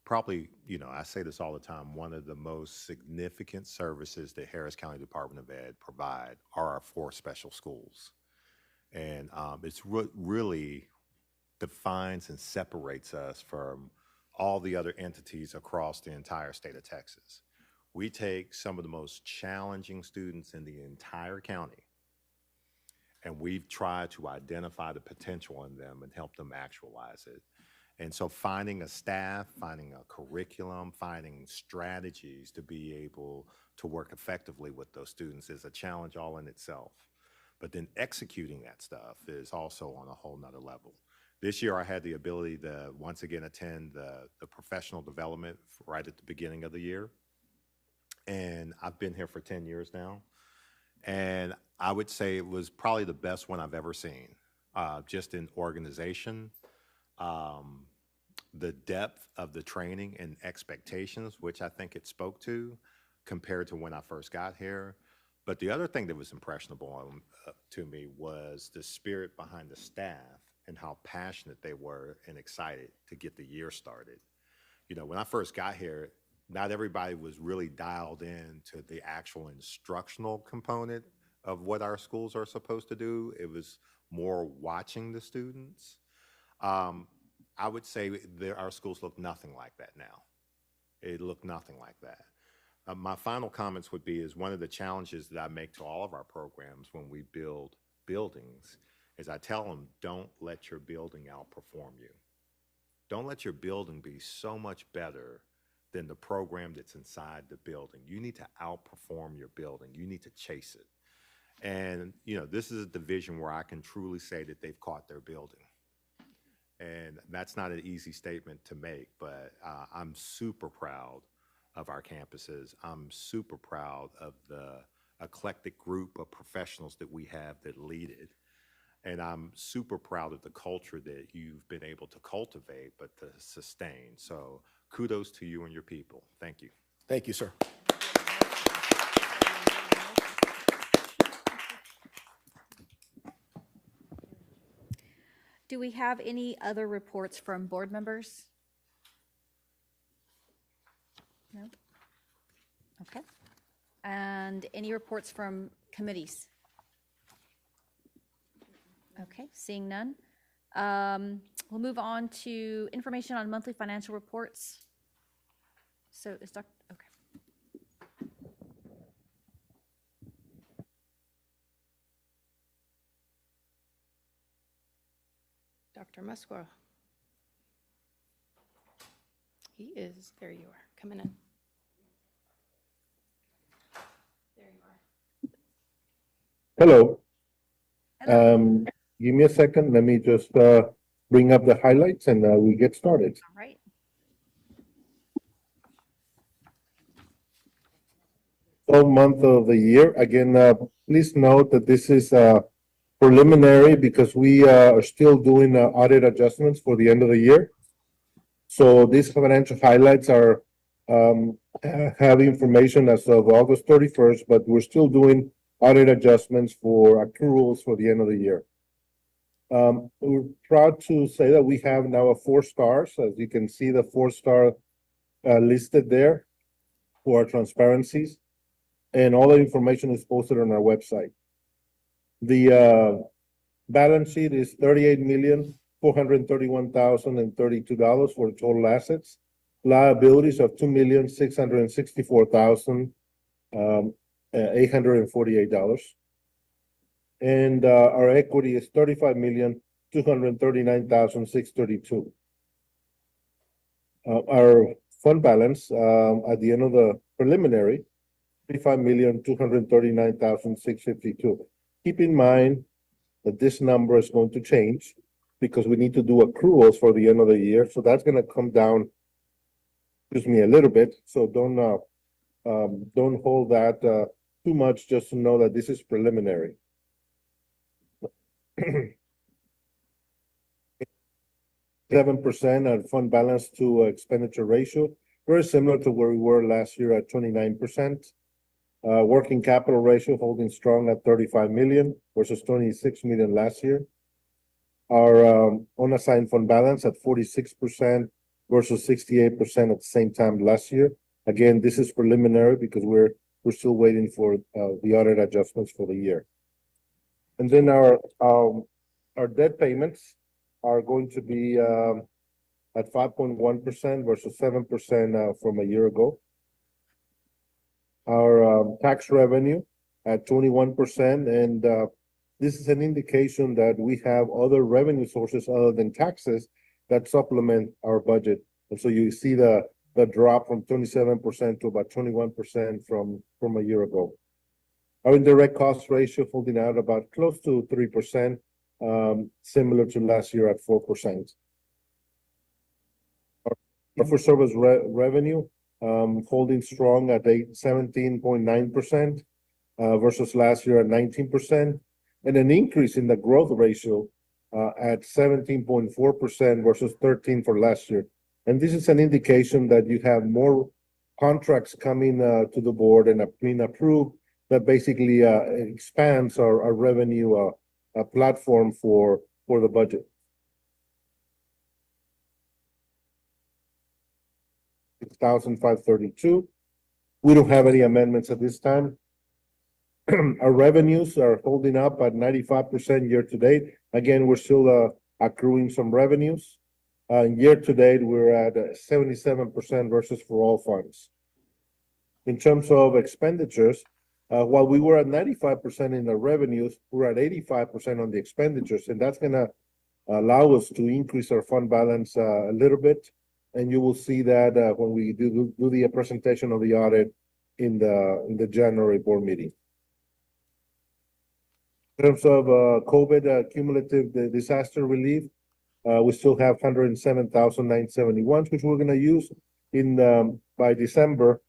Probably, I say this all the time, one of the most significant services that Harris County Department of Ed provide are our 4 special schools. And it's really defines and separates us from all the other entities across the entire state of Texas. We take some of the most challenging students in the entire county, and we've tried to identify the potential in them and help them actualize it. And so finding a staff, finding a curriculum, finding strategies to be able to work effectively with those students is a challenge all in itself. But then executing that stuff is also on a whole nother level. This year I had the ability to once again attend the professional development right at the beginning of the year. And I've been here for 10 years now. And I would say it was probably the best one I've ever seen, just in organization, the depth of the training and expectations, which I think it spoke to compared to when I first got here. But the other thing that was impressionable to me was the spirit behind the staff and how passionate they were and excited to get the year started. When I first got here, not everybody was really dialed in to the actual instructional component of what our schools are supposed to do. It was more watching the students. I would say our schools look nothing like that now. It looked nothing like that. My final comments would be is one of the challenges that I make to all of our programs when we build buildings is I tell them, don't let your building outperform you. Don't let your building be so much better than the program that's inside the building. You need to outperform your building. You need to chase it. And, this is a division where I can truly say that they've caught their building. And that's not an easy statement to make, but I'm super proud of our campuses. I'm super proud of the eclectic group of professionals that we have that lead it. And I'm super proud of the culture that you've been able to cultivate, but to sustain. So kudos to you and your people. Thank you. Thank you, sir. Do we have any other reports from board members? No? Okay. And any reports from committees? Okay, seeing none. We'll move on to information on monthly financial reports. So is Dr. Okay. Dr. Musgrove. He is, there you are, coming in. There you are. Hello. Give me a second. Let me just bring up the highlights and we get started. All right. 12-month of the year. Again, please note that this is preliminary because we are still doing audit adjustments for the end of the year. So these financial highlights are have information as of August 31st, but we're still doing audit adjustments for accruals for the end of the year. We're proud to say that we have now 4 stars. As you can see, the 4-star listed there for our transparencies, and all the information is posted on our website. The balance sheet is $38,431,032 for total assets. Liabilities of $2,664,848. And our equity is $35,239,632. Our fund balance at the end of the preliminary, $35,239,652. Keep in mind that this number is going to change because we need to do accruals for the end of the year. So that's going to come down, excuse me, a little bit. So don't hold that too much, just to know that this is preliminary. 7% at fund balance to expenditure ratio, very similar to where we were last year at 29%. Working capital ratio holding strong at 35 million versus 26 million last year. Our unassigned fund balance at 46% versus 68% at the same time last year. Again, this is preliminary because we're still waiting for the audit adjustments for the year. And then our debt payments are going to be at 5.1% versus 7% from a year ago. Our tax revenue at 21%, and this is an indication that we have other revenue sources other than taxes that supplement our budget. And so you see the drop from 27% to about 21% from a year ago. Our indirect cost ratio holding out about close to 3%, similar to last year at 4%. Our for service revenue holding strong at 17.9% versus last year at 19%, and an increase in the growth ratio at 17.4% versus 13% for last year. And this is an indication that you have more contracts coming to the board and being approved that basically expands our revenue platform for the budget. $6,532. We don't have any amendments at this time. Our revenues are holding up at 95% year to date. Again, we're still accruing some revenues. Year to date, we're at 77% versus for all funds. In terms of expenditures, while we were at 95% in the revenues, we're at 85% on the expenditures, and that's going to allow us to increase our fund balance a little bit. And you will see that when we do the presentation of the audit in the January board meeting. In terms of COVID cumulative disaster relief, we still have 107,971, which we're going to use by December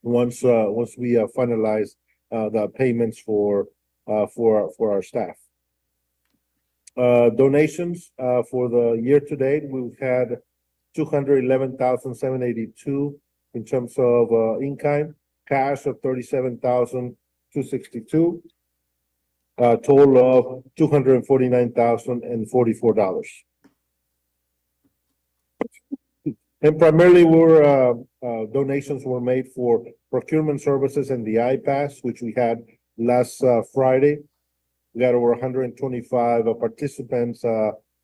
once we finalize the payments for our staff. Donations, for the year to date, we've had 211,782 in terms of, in-kind, cash of 37,262, total of $249,044. And primarily, donations were made for procurement services and the iPass, which we had last Friday. We got over 125 participants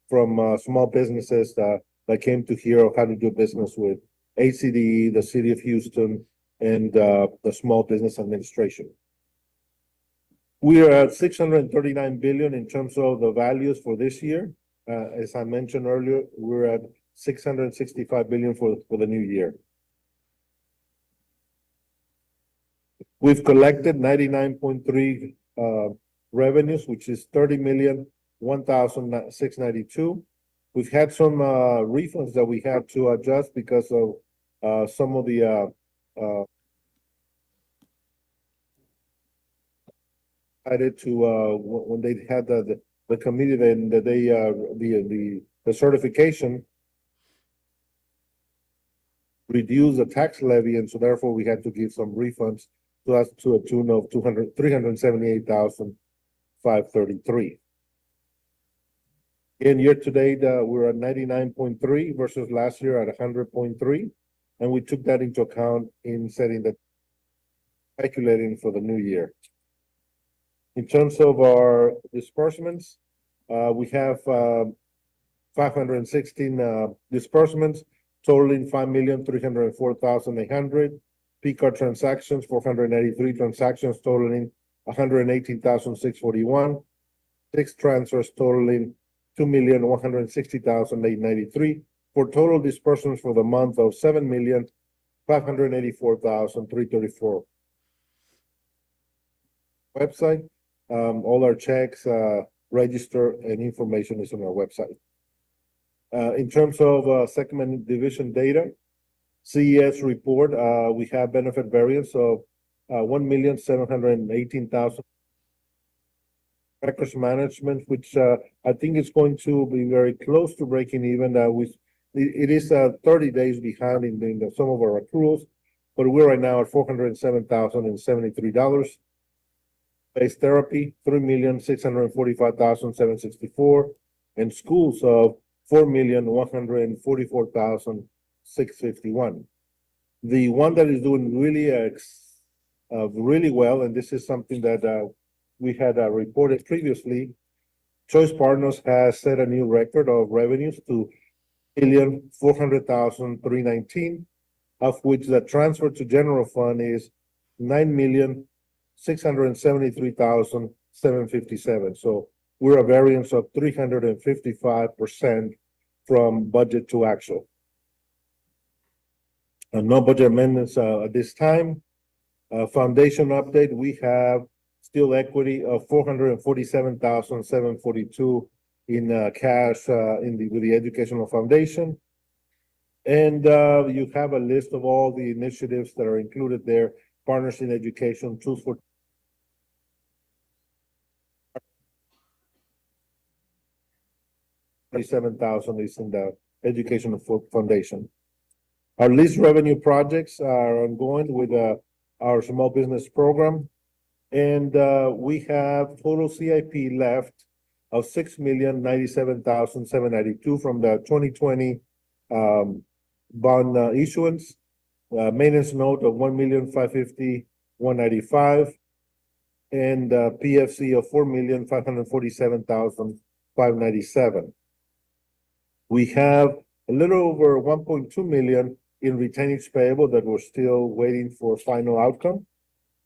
from small businesses that came to hear of how to do business with HCDE, the City of Houston, and the Small Business Administration. We are at 639 billion in terms of the values for this year. As I mentioned earlier, we're at 665 billion for the new year. We've collected 99.3 revenues, which is 30,001,692. We've had some refunds that we had to adjust because of some of the added to when they had the committee, then that they the certification reduced the tax levy, and so therefore we had to give some refunds to us to a tune of 378,533. In year to date, we're at 99.3 versus last year at 100.3, and we took that into account in setting the calculating for the new year. In terms of our disbursements, we have 516 disbursements totaling 5,304,800. P-card transactions, 483 transactions totaling 118,641. Fixed transfers totaling 2,160,893 for total disbursements for the month of 7,584,334. Website, all our checks, register, and information is on our website. In terms of segment division data, CES report, we have benefit variance of 1,718,000. Records management, which I think is going to be very close to breaking even. It is 30 days behind in some of our accruals, but we're right now at $407,073. Base therapy, 3,645,764, and schools of 4,144,651. The one that is doing really well, and this is something that we had reported previously, Choice Partners has set a new record of revenues to $1,400,319, of which the transfer to general fund is $9,673,757. So we're a variance of 355% from budget to actual. No budget amendments at this time. Foundation update, we have still equity of $447,742 in cash with the educational foundation. And you have a list of all the initiatives that are included there. Partners in Education, Tools for 37,000 is in the educational foundation. Our lease revenue projects are ongoing with our small business program. And we have total CIP left of $6,097,792 from the 2020 bond issuance. Maintenance note of $1,550,195, and PFC of $4,547,597. We have a little over 1.2 million in retainage payable that we're still waiting for final outcome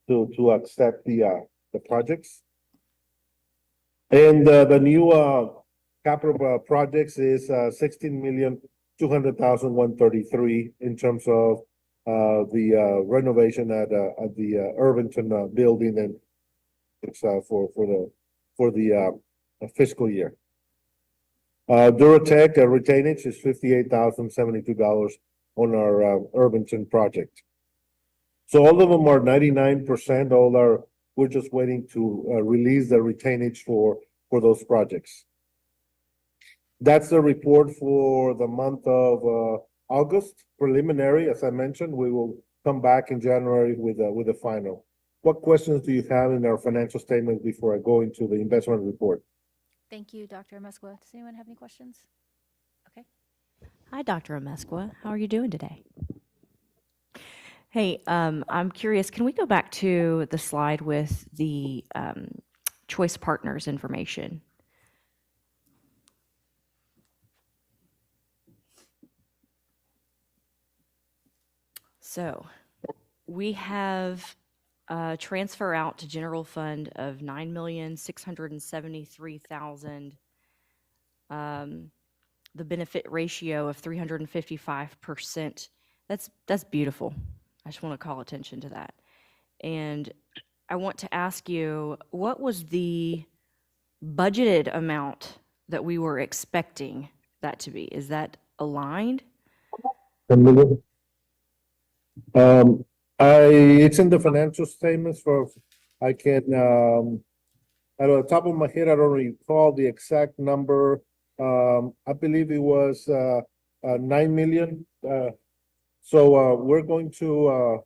to accept the projects. And the new capital projects is 16,200,133 in terms of the renovation at the Irvington building, and it's for the fiscal year. Duratech retainage is $58,072 on our Irvington project. So all of them are 99%. We're just waiting to release the retainage for those projects. That's the report for the month of August, preliminary, as I mentioned. We will come back in January with the final. What questions do you have in our financial statements before I go into the investment report? Thank you, Dr. Amezcua. Does anyone have any questions? Okay. Hi, Dr. Amezcua. How are you doing today? Hey, I'm curious, can we go back to the slide with the choice partners information? So we have a transfer out to general fund of $9,673,000. The benefit ratio of 355%. That's beautiful. I just want to call attention to that. And I want to ask you, what was the budgeted amount that we were expecting that to be? Is that aligned? It's in the financial statements for, I can, at the top of my head, I don't recall the exact number. I believe it was 9 million. So we're going to,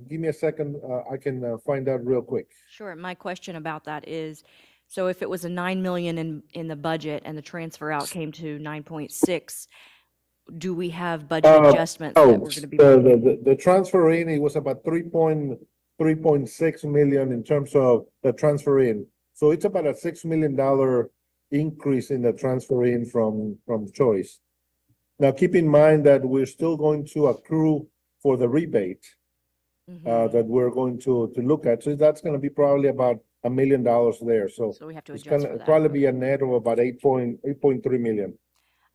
give me a second, I can find out real quick. Sure. My question about that is, so if it was a 9 million in the budget and the transfer out came to 9.6, do we have budget adjustments that we're going to be making? The transfer in, it was about 3.6 million in terms of the transfer in. So it's about a $6 million increase in the transfer in from choice. Now, keep in mind that we're still going to accrue for the rebate that we're going to look at. So that's going to be probably about $1 million there. So we have to it's adjust going for to that. probably be a net of about 8.3 million.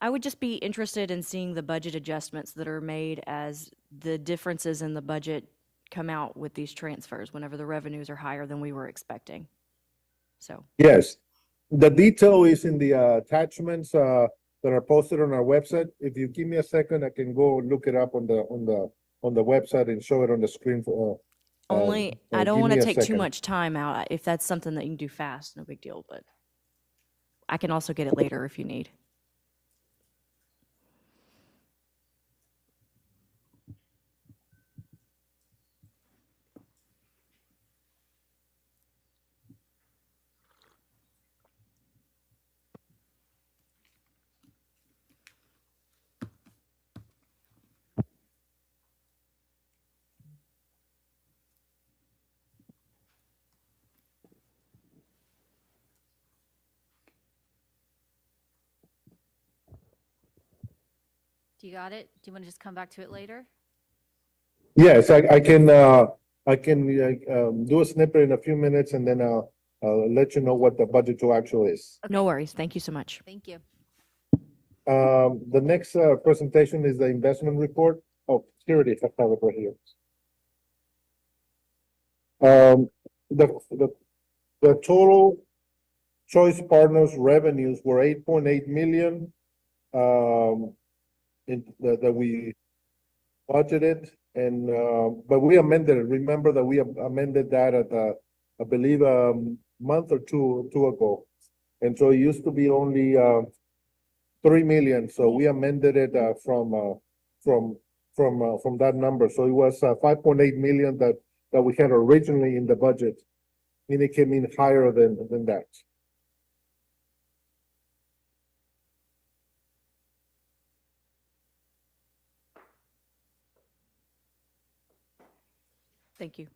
I would just be interested in seeing the budget adjustments that are made as the differences in the budget come out with these transfers whenever the revenues are higher than we were expecting. So Yes, the detail is in the attachments that are posted on our website. If you give me a second, I can go look it up on the website and show it on the screen. For only I give don't want me to a take too second. much time out. If that's something that you can do fast, no big deal. But I can also get it later if you need. Do you got it? Do you want to just come back to it later? Yes, I can do a snippet in a few minutes and then I'll let you know what the budget to actual is. No worries. Thank you so much. Thank you. The next presentation is the investment report. Oh, here it is. I have it right here. The total choice partners revenues were 8.8 million that we budgeted, and but we amended it. Remember that we amended that at I believe a month or two ago, and so it used to be only 3 million. So we amended it from that number. So it was 5.8 million that we had originally in the budget, and it came in higher than that. Thank you.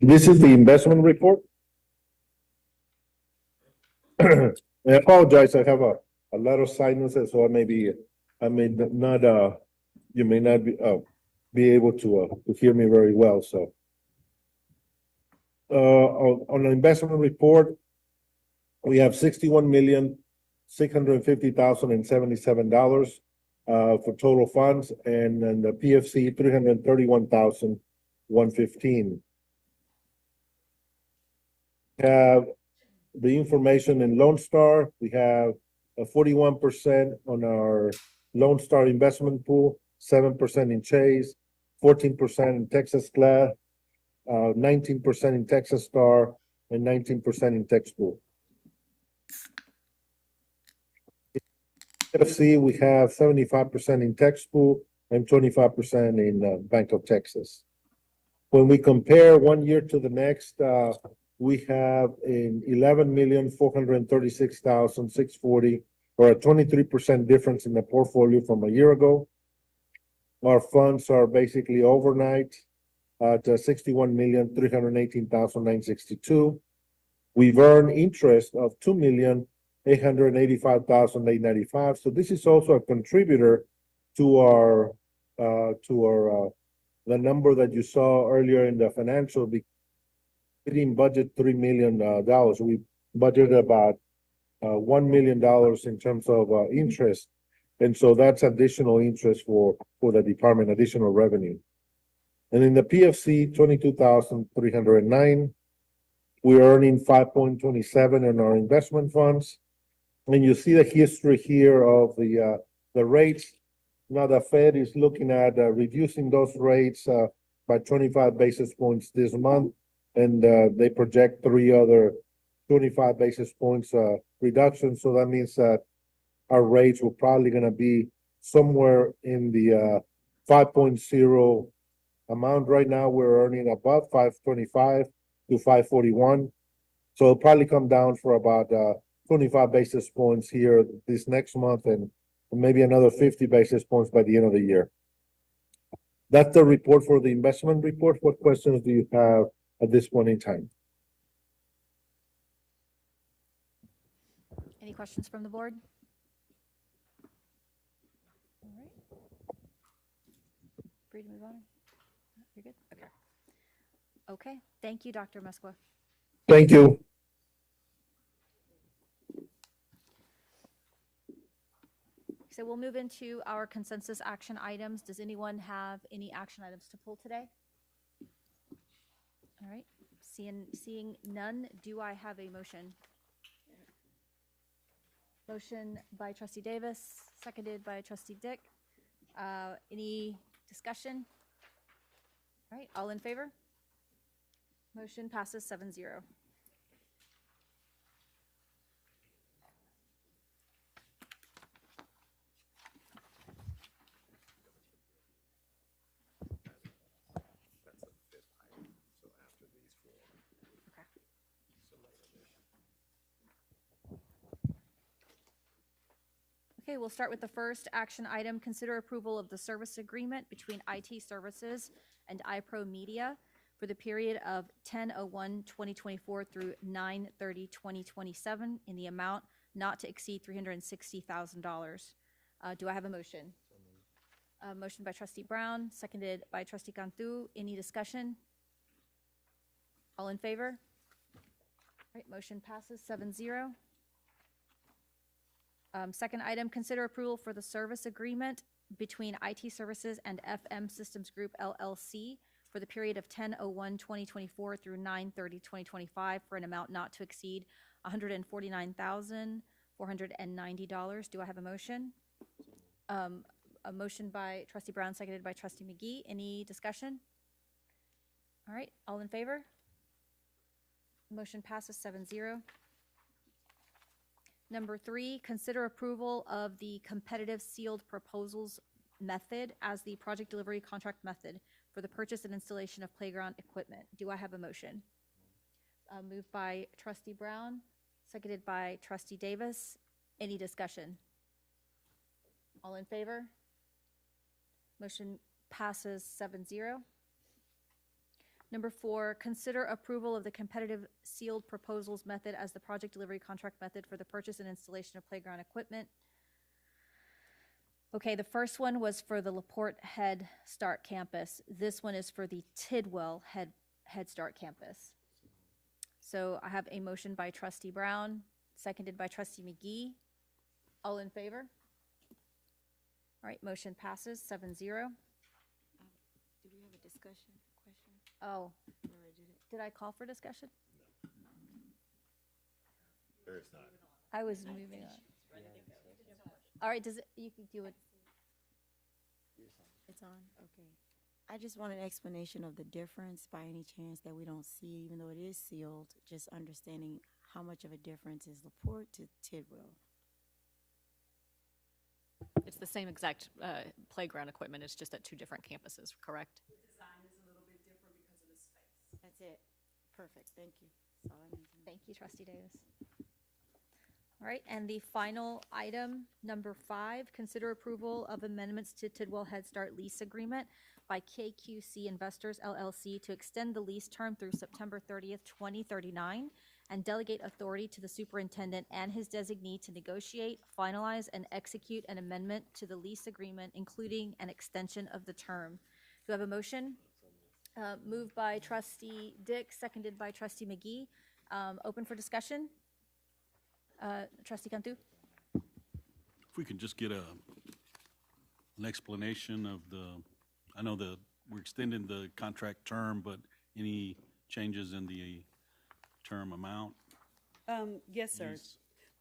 This is the investment report. I apologize. I have a lot of sinuses, so I may not you may not be able to hear me very well. So on the investment report, we have $61,650,077 for total funds, and then the PFC 331,115. Have the information in Lone Star. We have a 41% on our Lone Star Investment Pool, 7% in Chase, 14% in Texas Glad, 19% in Texas Star, and 19% in TexPool. FC, we have 75% in TexPool and 25% in Bank of Texas. When we compare 1 year to the next, we have an 11,436,640, or a 23% difference in the portfolio from a year ago. Our funds are basically overnight at 61,318,962. We've earned interest of 2,885,895. So this is also a contributor to our the number that you saw earlier in the financial. We didn't budget $3 million. We budgeted about $1 million in terms of interest. And so that's additional interest for the department, additional revenue. And in the PFC, 22,309, we're earning 5.27 in our investment funds. And you see the history here of the rates. Now the Fed is looking at reducing those rates by 25 basis points this month, and they project 3 other 25 basis points reductions. So that means that our rates will probably going to be somewhere in the 5.0 amount. Right now, we're earning above 525 to 541. So it'll probably come down for about 25 basis points here this next month, and maybe another 50 basis points by the end of the year. That's the report for the investment report. What questions do you have at this point in time? Any questions from the board? All right. Free to move on? You're good? Okay. Okay. Thank you, Dr. Mesqua. Thank you. So we'll move into our consensus action items. Does anyone have any action items to pull today? All right. Seeing none, do I have a motion? Motion by Trustee Davis, seconded by Trustee Dick. Any discussion? All right, all in favor? Motion passes 7-0. Okay, we'll start with the first action item. Consider approval of the service agreement between IT Services and iPro Media for the period of 10/01/2024 through 9/30/2027 in the amount not to exceed $360,000. Do I have a motion? Motion by Trustee Brown, seconded by Trustee Cantu. Any discussion? All in favor? All right, motion passes 7-0. Second item, consider approval for the service agreement between IT Services and FM Systems Group LLC for the period of 10/01/2024 through 9/30/2025 for an amount not to exceed $149,490. Do I have a motion? A motion by Trustee Brown, seconded by Trustee McGee. Any discussion? All right, all in favor? Motion passes 7-0. Number 3, consider approval of the competitive sealed proposals method as the project delivery contract method for the purchase and installation of playground equipment. Do I have a motion? Moved by Trustee Brown, seconded by Trustee Davis. Any discussion? All in favor? Motion passes 7-0. Number 4, consider approval of the competitive sealed proposals method as the project delivery contract method for the purchase and installation of playground equipment. Okay, the first one was for the LaPorte Head Start Campus. This one is for the Tidwell Head Start Campus. So I have a motion by Trustee Brown, seconded by Trustee McGee. All in favor? All right, motion passes 7-0. Do we have a discussion question? Oh, did I call for discussion? There is not. I was moving on. All right, you can do it. It's on, okay. I just want an explanation of the difference by any chance that we don't see, even though it is sealed, just understanding how much of a difference is LaPorte to Tidwell. It's the same exact playground equipment, it's just at two different campuses, correct? The design is a little bit different because of the space. That's it. Perfect, thank you. That's all I need to know. Thank you, Trustee Davis. All right, and the final item, number 5, consider approval of amendments to Tidwell Head Start lease agreement by KQC Investors LLC to extend the lease term through September 30th, 2039, and delegate authority to the superintendent and his designee to negotiate, finalize, and execute an amendment to the lease agreement, including an extension of the term. Do I have a motion? Moved by Trustee Dick, seconded by Trustee McGee. Open for discussion. Trustee Cantu? If we could just get an explanation of I know we're extending the contract term, but any changes in the term amount? Yes, sir.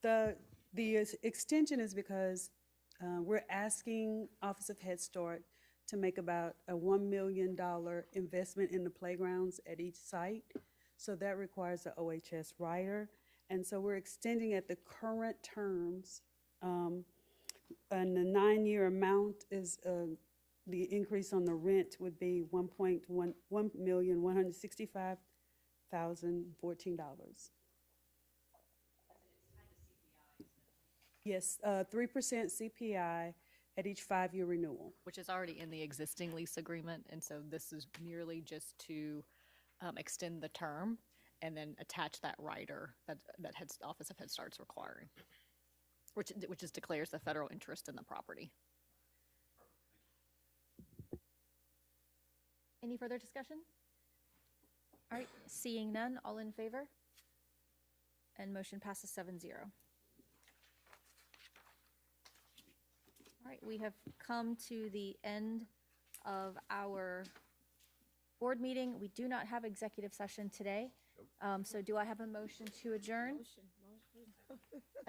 Yes. The extension is because we're asking Office of Head Start to make about a $1 million investment in the playgrounds at each site. So that requires an OHS rider. And so we're extending at the current terms. And the 9-year amount is the increase on the rent would be $1,165,014. Yes, 3% CPI at each 5-year renewal. Which is already in the existing lease agreement, and so this is merely just to extend the term and then attach that rider that Office of Head Start's requiring, which just declares the federal interest in the property. Any further discussion? All right, seeing none, all in favor? And motion passes 7-0. All right, we have come to the end of our board meeting. We do not have executive session today. So do I have a motion to adjourn?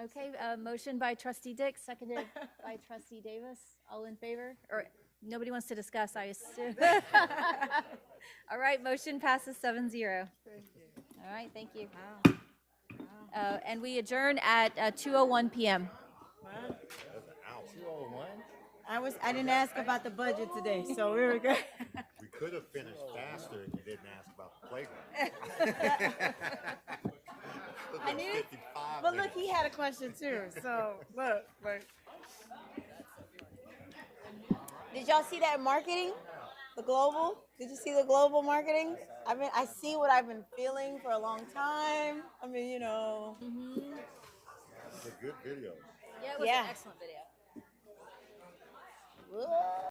Okay, motion by Trustee Dick, seconded by Trustee Davis. All in favor? Or nobody wants to discuss, I assume. All right, motion passes 7-0. All right, thank you. And we adjourn at 2:01 p.m. 201? I didn't ask about the budget today, so we were good. We could have finished faster if you didn't ask about the playground. I knew it, but look, he had a question too, so look. Did y'all see that marketing? The global? Did you see the global marketing? I mean, I see what I've been feeling for a long time. I mean, you know. It's a good video. Yeah, it was an excellent video. Whoa.